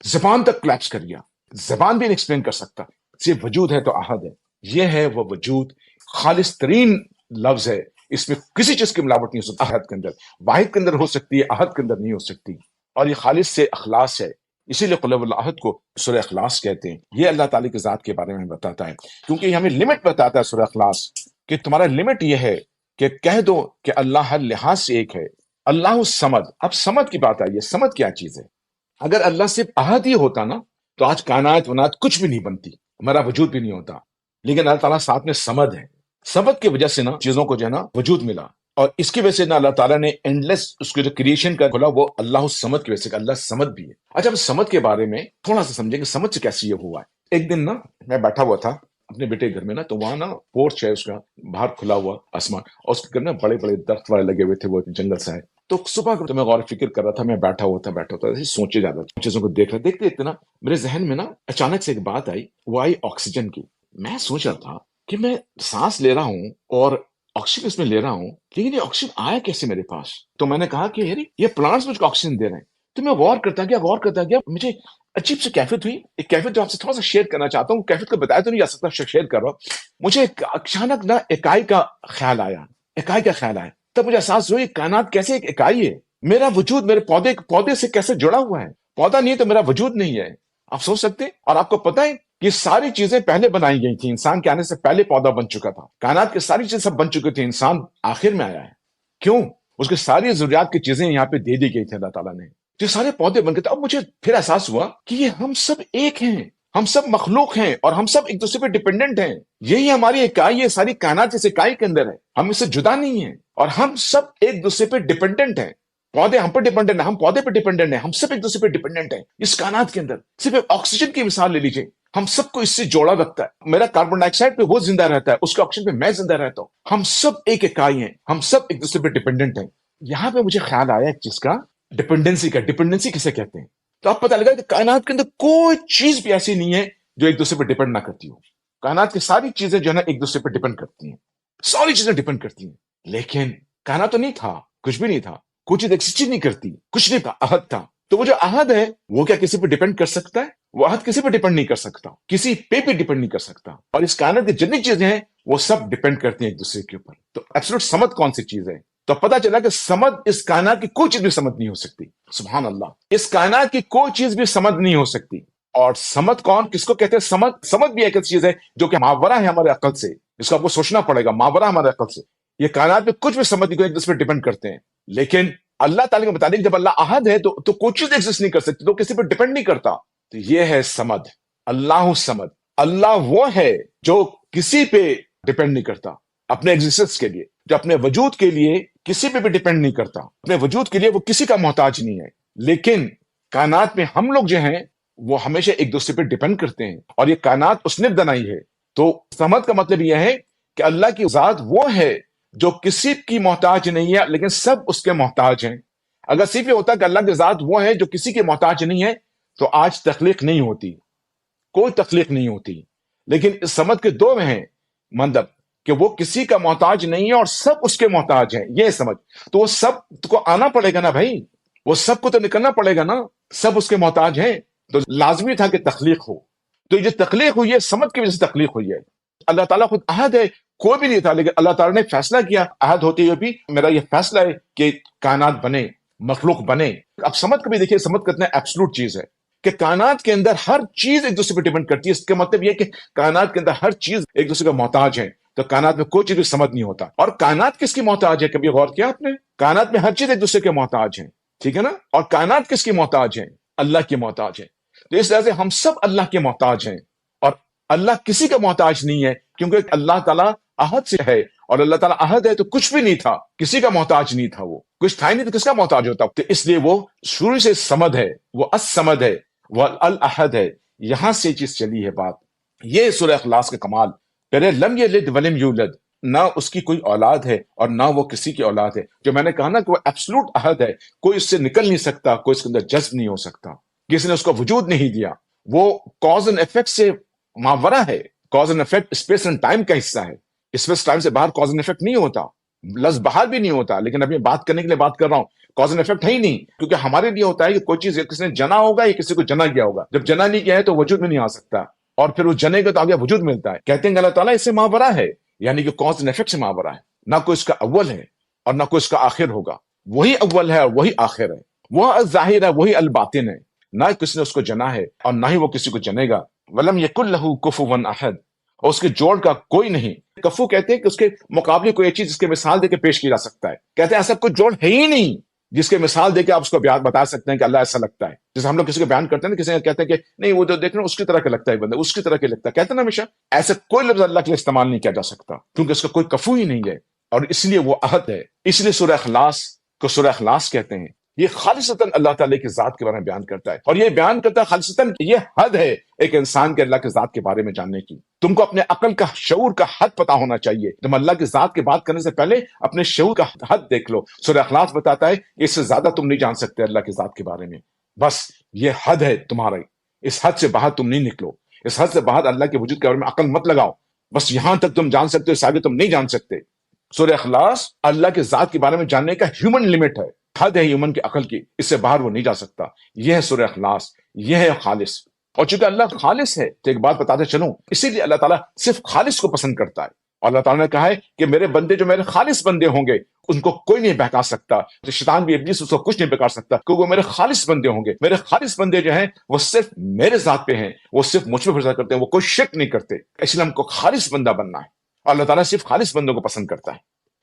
زبان تک کلیپس کر گیا, زبان بھی نہیں ایکسپلین کر سکتا, صرف وجود ہے تو احد ہے. یہ ہے وہ وجود, خالص ترین لفظ ہے, اس میں کسی چیز کی ملاوٹ نہیں ہو سکتی. احد کے اندر, واحد کے اندر ہو سکتی ہے, احد کے اندر نہیں ہو سکتی. اور یہ خالص سے اخلاص ہے, اسی لیے قل احد کو سورہ اخلاص کہتے ہیں. یہ اللہ تعالیٰ کی ذات کے بارے میں بتاتا ہے, کیونکہ یہ ہمیں لمٹ بتاتا ہے سورہ اخلاص, کہ تمہارا لمٹ یہ ہے کہ کہہ دو کہ اللہ ہر لحاظ سے ایک ہے. اللہ الصمد. اب صمد کی بات آئی ہے, صمد کیا چیز ہے؟ اگر اللہ صرف احد ہی ہوتا نا تو آج کائنات ونات کچھ بھی نہیں بنتی, ہمارا وجود بھی نہیں ہوتا. لیکن اللہ تعالیٰ ساتھ میں صمد ہے. صمد کی وجہ سے نا چیزوں کو جو ہے نا وجود ملا, اور اس کی وجہ سے نا اللہ تعالیٰ نے اینڈلیس اس کو جو کریشن کا کھولا, وہ اللہ الصمد کی وجہ سے, کہ اللہ صمد بھی ہے. اچھا, اب صمد کے بارے میں تھوڑا سا سمجھیں کہ صمد سے کیسے یہ ہوا ہے. ایک دن نا میں بیٹھا ہوا تھا اپنے بیٹے کے گھر میں نا, تو وہاں نا پورچ ہے اس کا, باہر کھلا ہوا آسمان, اور اس کے گھر میں بڑے بڑے درخت والے لگے ہوئے تھے, وہ جنگل سا ہے. تو صبح کو میں غور و فکر کر رہا تھا, میں بیٹھا ہوا تھا ایسے سوچے جا رہا تھا, چیزوں کو دیکھ رہا, دیکھتے دیکھتے نا میرے ذہن میں نا اچانک سے ایک بات آئی, وہ آئی آکسیجن کی. میں سوچ رہا تھا کہ میں سانس لے رہا ہوں اور آکسیجن اس میں لے رہا ہوں, لیکن یہ آکسیجن آیا کیسے میرے پاس. تو میں نے کہا کہ یار یہ پلانٹس مجھ کو آکسیجن دے رہے ہیں. تو میں غور کرتا گیا, مجھے عجیب سی کیفیت ہوئی. ایک کیفیت جو آپ سے تھوڑا سا شیئر کرنا چاہتا ہوں, کیفیت کو بتایا تو نہیں جا سکتا, شیئر کر رہا ہوں. مجھے اچانک نا اکائی کا خیال آیا, تب مجھے احساس ہوا کائنات کیسے ایک اکائی ہے. میرا وجود میرے پودے سے کیسے جڑا ہوا ہے. پودا نہیں ہے تو میرا وجود نہیں ہے. آپ سوچ سکتے ہیں. اور آپ کو پتہ ہے یہ ساری چیزیں پہلے بنائی گئی تھی, انسان کے آنے سے پہلے پودا بن چکا تھا, کائنات کی ساری چیزیں سب بن چکی تھی, انسان آخر میں آیا ہے. کیوں؟ اس کے ساری ضروریات کی چیزیں یہاں پہ دے دی گئی تھی اللہ تعالیٰ نے, جو سارے پودے بن گئے تھے. اب مجھے پھر احساس ہوا کہ یہ ہم سب ایک ہیں, ہم سب مخلوق ہیں, اور ہم سب ایک دوسرے پہ ڈیپینڈنٹ ہیں. یہی ہماری اکائی ہے, ساری کائنات جیسے اکائی کے اندر ہے, ہم اس سے جدا نہیں ہیں, اور ہم سب ایک دوسرے پہ ڈیپینڈنٹ ہیں. پودے ہم پہ ڈیپینڈنٹ ہیں, ہم پودے پہ ڈیپینڈنٹ ہیں, ہم سب ایک دوسرے پہ ڈیپینڈنٹ ہیں اس کائنات کے اندر. صرف آکسیجن کی مثال لے لیجیے, ہم سب کو اس سے جوڑا رکھتا ہے. میرا کاربن ڈائی آکسائڈ پہ وہ زندہ رہتا ہے, اس کے آکسیجن پہ میں زندہ رہتا ہوں. ہم سب ایک اکائی ہیں, ہم سب ایک دوسرے پہ ڈیپینڈنٹ ہیں. یہاں پہ مجھے خیال آیا ایک چیز کا, ڈیپینڈنسی کا. ڈیپینڈنسی کسے کہتے ہیں؟ تو آپ پتہ لگا کہ کائنات کے اندر کوئی چیز بھی ایسی نہیں ہے جو ایک دوسرے پہ ڈیپینڈ نہ کرتی ہو. کائنات کی ساری چیزیں جو ہے نا ایک دوسرے پہ ڈیپینڈ کرتی ہیں, ساری چیزیں ڈیپینڈ کرتی ہیں. لیکن کائنات تو نہیں تھا, کچھ بھی نہیں تھا, کوئی چیز ایکسسٹ نہیں کرتی, کچھ نہیں تھا, احد تھا. تو وہ جو احد ہے وہ کیا کسی پہ ڈیپینڈ کر سکتا ہے؟ وہ احد کسی پہ ڈیپینڈ نہیں کر سکتا, کسی پہ بھی ڈیپینڈ نہیں کر سکتا. اور اس کائنات کی جتنی چیزیں ہیں وہ سب ڈیپینڈ کرتی ہیں ایک دوسرے کے اوپر. تو ایبسولوٹ صمد کون سی چیز ہے؟ تو پتا چلا کہ صمد, اس کائنات کی کوئی چیز بھی صمد نہیں ہو سکتی. سبحان اللہ, اس کائنات کی کوئی چیز بھی صمد نہیں ہو سکتی. اور صمد کون, کس کو کہتے ہیں صمد؟ صمد بھی ایک چیز ہے جو کہ ماورا ہے ہمارے عقل سے, اس کو آپ کو سوچنا پڑے گا, ماورا ہمارے عقل سے. یہ کائنات میں کچھ بھی صمد نہیں, ایک دوسرے پہ ڈیپینڈ کرتے ہیں. لیکن اللہ تعالیٰ کو بتا دیں کہ جب اللہ احد ہے تو کوئی چیز ایگزسٹ نہیں کر سکتی, تو کسی پہ ڈیپینڈ نہیں کرتا. تو یہ ہے صمد, اللہ صمد. اللہ وہ ہے جو کسی پہ ڈپینڈ نہیں کرتا اپنے ایگزسٹنس کے لیے، جو اپنے وجود کے لیے کسی پہ بھی ڈپینڈ نہیں کرتا، اپنے وجود کے لیے وہ کسی کا محتاج نہیں ہے۔ لیکن کائنات میں ہم لوگ جو ہیں وہ ہمیشہ ایک دوسرے پہ ڈپینڈ کرتے ہیں، اور یہ کائنات اس نے بنائی ہے۔ تو سمد کا مطلب یہ ہے کہ اللہ کی ذات وہ ہے جو کسی کی محتاج نہیں ہے لیکن سب اس کے محتاج ہیں۔ اگر صرف یہ ہوتا کہ اللہ کی ذات وہ ہے جو کسی کے محتاج نہیں ہے تو آج تخلیق نہیں ہوتی، کوئی تخلیق نہیں ہوتی۔ لیکن اس سمد کے دو میں ہیں، مطلب کہ وہ کسی کا محتاج نہیں ہے اور سب اس کے محتاج ہیں، یہ سمجھ۔ تو وہ سب کو آنا پڑے گا نا بھائی، وہ سب کو تو نکلنا پڑے گا نا، سب اس کے محتاج ہیں، تو لازمی تھا کہ تخلیق ہو۔ تو یہ جو تخلیق ہوئی ہے سمد کی وجہ سے تخلیق ہوئی ہے۔ اللہ تعالیٰ خود احد ہے، کوئی بھی نہیں تھا، لیکن اللہ تعالیٰ نے فیصلہ کیا، احد ہوتے ہوئے بھی میرا یہ فیصلہ ہے کہ کائنات بنے، مخلوق بنے۔ اب سمد کو بھی دیکھیے، سمد کتنا ایبسلوٹ چیز ہے کہ کائنات کے اندر ہر چیز ایک دوسرے پہ ڈیپینڈ کرتی ہے۔ اس کا مطلب یہ کہ کائنات کے اندر ہر چیز ایک دوسرے کا محتاج ہے، تو کائنات میں کوئی چیز بھی سمد نہیں ہوتا۔ اور کائنات کس کی محتاج ہے، کبھی غور کیا آپ نے؟ کائنات میں ہر چیز ایک دوسرے کے محتاج ہیں، ٹھیک ہے نا؟ اور کائنات کس کی محتاج ہے؟ اللہ کی محتاج ہے۔ تو اس طرح سے ہم سب اللہ کے محتاج ہیں، اور اللہ کسی کا محتاج نہیں ہے، کیونکہ اللہ تعالیٰ احد سے ہے، اور اللہ تعالیٰ احد ہے تو کچھ بھی نہیں تھا، کسی کا محتاج نہیں تھا، وہ کچھ تھا ہی نہیں تو کس کا محتاج ہوتا؟ تو اس لیے وہ شروع سے سمد ہے، وہ السمد ہے، وہ الاحد ہے۔ یہاں سے چیز چلی ہے بات۔ یہ سورہ اخلاص کا کمال، پہلے لم یلد ولم یولد، نہ اس کی کوئی اولاد ہے اور نہ وہ کسی کی اولاد ہے۔ جو میں نے کہا نا کہ وہ ایبسلوٹ احد ہے، کوئی اس سے نکل نہیں سکتا، کوئی اس کے اندر جذب نہیں ہو سکتا، کسی نے اس کو وجود نہیں دیا۔ وہ کاز اینڈ افیکٹ سے ماورا ہے، cause and effect space and time کا حصہ ہے، اسپیس ٹائم سے باہر کاز اینڈ افیکٹ نہیں ہوتا، لفظ باہر بھی نہیں ہوتا۔ لیکن ابھی بات کرنے کے لیے بات کر رہا ہوں، کاز اینڈ افیکٹ ہے ہی نہیں، کیونکہ ہمارے لیے ہوتا ہے کہ کوئی چیز کسی نے جنا ہوگا یا کسی کو جنا گیا ہوگا، جب جنا نہیں گیا ہے تو وجود میں نہیں آ سکتا، اور پھر وہ جنے گا تو آگے وجود ملتا ہے۔ کہتے ہیں کہ اللہ تعالیٰ اس سے ماورا ہے، یعنی کہ کاز اینڈ افیکٹ سے ماورا ہے، نہ کوئی اس کا اول ہے اور نہ کوئی اس کا آخر ہوگا، وہی اول ہے اور وہی آخر ہے، وہ الظاہر ہے وہی الباطن ہے، نہ کسی نے اس کو جنا ہے اور نہ ہی وہ کسی کو جنے گا۔ ولم یکن لہ کفوا احد، اور اس کے جوڑ کا کوئی نہیں۔ کفو کہتے ہیں کہ اس کے مقابلے کوئی چیز جس کے مثال دے کے پیش کی جا سکتا ہے، کہتے ہیں ایسا کوئی جوڑ ہے ہی نہیں جس کے مثال دے کے آپ اس کو بتا سکتے ہیں کہ اللہ ایسا لگتا ہے۔ جیسے ہم لوگ کسی کو بیان کرتے ہیں نا، کسی کہتے ہیں کہ نہیں وہ جو دیکھ رہے ہیں اس کی طرح کا لگتا ہے بندہ، اس کی طرح کا لگتا ہے، کہتے ہیں نا ہمیشہ، ایسا کوئی لفظ اللہ کے لیے استعمال نہیں کیا جا سکتا، کیونکہ اس کا کوئی کفو ہی نہیں ہے، اور اس لیے وہ احد ہے۔ اس لیے سورہ اخلاص کو سورہ اخلاص کہتے ہیں۔ یہ خالصتاً اللہ تعالیٰ کی ذات کے بارے میں بیان کرتا ہے، اور یہ بیان کرتا ہے خالصتاً، یہ حد ہے ایک انسان کے اللہ کی ذات کے بارے میں جاننے کی۔ تم کو اپنے عقل کا، شعور کا حد پتا ہونا چاہیے۔ تم اللہ کی ذات کی بات کرنے سے پہلے اپنے شعور کا حد دیکھ لو۔ سورہ اخلاص بتاتا ہے کہ اس سے زیادہ تم نہیں جان سکتے اللہ کی ذات کے بارے میں، بس یہ حد ہے تمہارا، اس حد سے باہر تم نہیں نکلو، اس حد سے باہر اللہ کے وجود کے بارے میں عقل مت لگاؤ، بس یہاں تک تم جان سکتے ہو، اس آگے تم نہیں جان سکتے۔ سورہ اخلاص اللہ کے ذات کے بارے میں جاننے کا ہیومن لمٹ ہے، حد ہے ہیومن کی عقل کی، اس سے باہر وہ نہیں جا سکتا۔ یہ ہے سورہ اخلاص، یہ ہے خالص۔ اور چونکہ اللہ خالص ہے تو ایک بات بتاتے چلوں، اسی لیے اللہ تعالیٰ صرف خالص کو پسند کرتا ہے، اور اللہ تعالیٰ نے کہا ہے کہ میرے بندے جو میرے خالص بندے ہوں گے ان کو کوئی نہیں بہکا سکتا، شیطان بھی ابلیس اس کو کچھ نہیں بگاڑ سکتا، کیونکہ وہ میرے خالص بندے ہوں گے۔ میرے خالص بندے جو ہیں وہ صرف میرے ذات پہ ہیں، وہ صرف مجھ پہ بھروسہ کرتے ہیں، وہ کوئی شک نہیں کرتے، اس لیے ہم کو خالص بندہ بننا ہے، اور اللہ تعالیٰ صرف خالص بندوں کو پسند کرتا ہے۔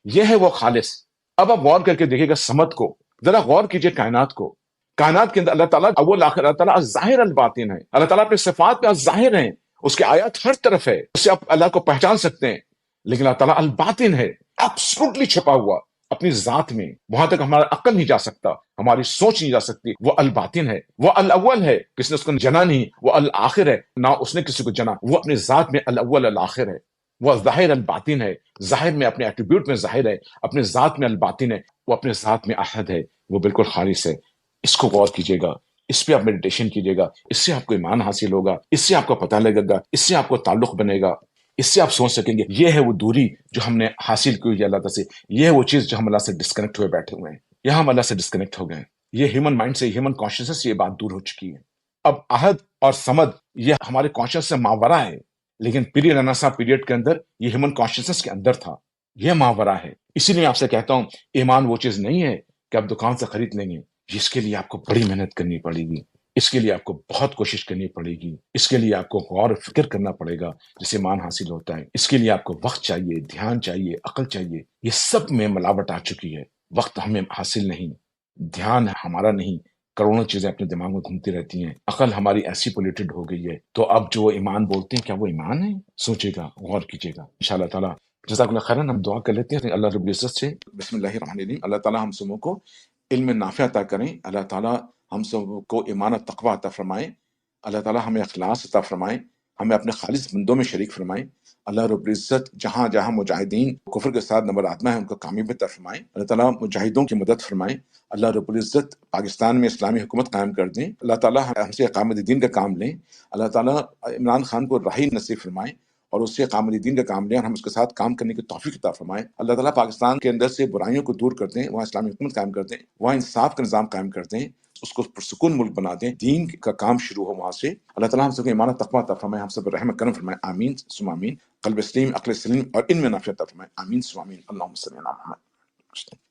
یہ ہے وہ خالص۔ اب آپ غور کر کے دیکھیے گا سمت کو، ذرا غور کیجئے کائنات کو۔ کائنات کے اندر اللہ تعالیٰ اول آخر، اللہ تعالیٰ الظاہر الباطن ہے، اللہ تعالیٰ اپنے صفات میں الظاہر ہیں، اس کے آیات ہر طرف ہے، اس سے آپ اللہ کو پہچان سکتے ہیں، لیکن اللہ تعالیٰ الباطن ہے، ایبسولوٹلی چھپا ہوا اپنی ذات میں، وہاں تک ہمارا عقل نہیں جا سکتا، ہماری سوچ نہیں جا سکتی۔ وہ الباطن ہے، وہ الاول ہے، کسی نے اس کو جنا نہیں، وہ الآخر ہے، نہ اس نے کسی کو جنا، وہ اپنی ذات میں الاول الآخر ہے، وہ ظاہر الباطن ہے، ظاہر میں اپنے ایٹریبیوٹ میں ظاہر ہے، اپنے ذات میں الباطن ہے، وہ اپنے ذات میں احد ہے، وہ بالکل خالص ہے۔ اس کو غور کیجیے گا، اس پہ آپ میڈیٹیشن کیجیے گا، اس سے آپ کو ایمان حاصل ہوگا، اس سے آپ کو پتہ لگے گا، اس سے آپ کو تعلق بنے گا، اس سے آپ سوچ سکیں گے یہ ہے وہ دوری جو ہم نے حاصل کی ہوئی ہے اللہ تعالیٰ سے، یہ ہے وہ چیز جو ہم اللہ سے ڈسکنیکٹ ہوئے بیٹھے ہوئے ہیں، یہاں ہم اللہ سے ڈسکنیکٹ ہو گئے ہیں۔ یہ ہیومن مائنڈ سے، ہیومن کانشیسنس سے یہ بات دور ہو چکی ہے۔ اب احد اور سمد یہ ہمارے کانشیس سے ماورا ہے، لیکن پیری رناسا پیریڈ کے اندر یہ ہیومن کانشیسنس کے اندر تھا، یہ ماورا ہے۔ اسی لیے آپ سے کہتا ہوں ایمان وہ چیز نہیں ہے کہ آپ دکان سے خرید لیں گے، جس کے لیے آپ کو بڑی محنت کرنی پڑے گی، اس کے لیے آپ کو بہت کوشش کرنی پڑے گی، اس کے لیے آپ کو غور و فکر کرنا پڑے گا، جسے ایمان حاصل ہوتا ہے۔ اس کے لیے آپ کو وقت چاہیے، دھیان چاہیے، عقل چاہیے۔ یہ سب میں ملاوٹ آ چکی ہے، وقت ہمیں حاصل نہیں، دھیان ہمارا نہیں، کروڑوں چیزیں اپنے دماغ میں گھومتی رہتی ہیں، عقل ہماری ایسی پولیوٹڈ ہو گئی ہے، تو اب جو ایمان بولتے ہیں کیا وہ ایمان ہے؟ سوچے گا، غور کیجیے گا ان شاء اللہ تعالیٰ۔ جزاک اللہ خیرن، ہم دعا کر لیتے ہیں اللہ رب العزت سے۔ بسم اللہ الرحمن الرحیم، اللہ تعالیٰ ہم سبوں کو علم نافع عطا کریں، اللہ تعالیٰ ہم سب کو ایمان و تقوی عطا فرمائیں، اللہ تعالیٰ ہمیں اخلاص عطا فرمائیں، ہمیں اپنے خالص بندوں میں شریک فرمائیں، اللہ رب العزت جہاں جہاں مجاہدین کفر کے ساتھ نمبر آتما ہے ان کو کامیابی عطا فرمائیں، اللہ تعالیٰ مجاہدوں کی مدد فرمائیں، اللہ رب العزت پاکستان میں اسلامی حکومت قائم کر دیں، اللہ تعالیٰ ہم سے اقامت دین کا کام لیں، اللہ تعالیٰ عمران خان کو راہی نصیب فرمائیں اور اس سے اقامت دین کا کام لیں اور ہم اس کے ساتھ کام کرنے کی توفیق عطا فرمائیں، اللہ تعالیٰ پاکستان کے اندر سے برائیوں کو دور کر دیں، وہاں اسلامی حکومت قائم کر دیں، وہاں انصاف کا نظام قائم کر دیں، اس کو پرسکون ملک بنا دیں، دین کا کام شروع ہو وہاں سے، اللہ تعالیٰ ہم سب کو ایمان و تقویٰ عطا فرمائے، ہم سب پر رحم کرم فرمائے، آمین ثم آمین، قلب سلیم، عقل سلیم اور علم نافع عطا فرمائے، آمین ثم آمین، اللہم صلی علی محمد۔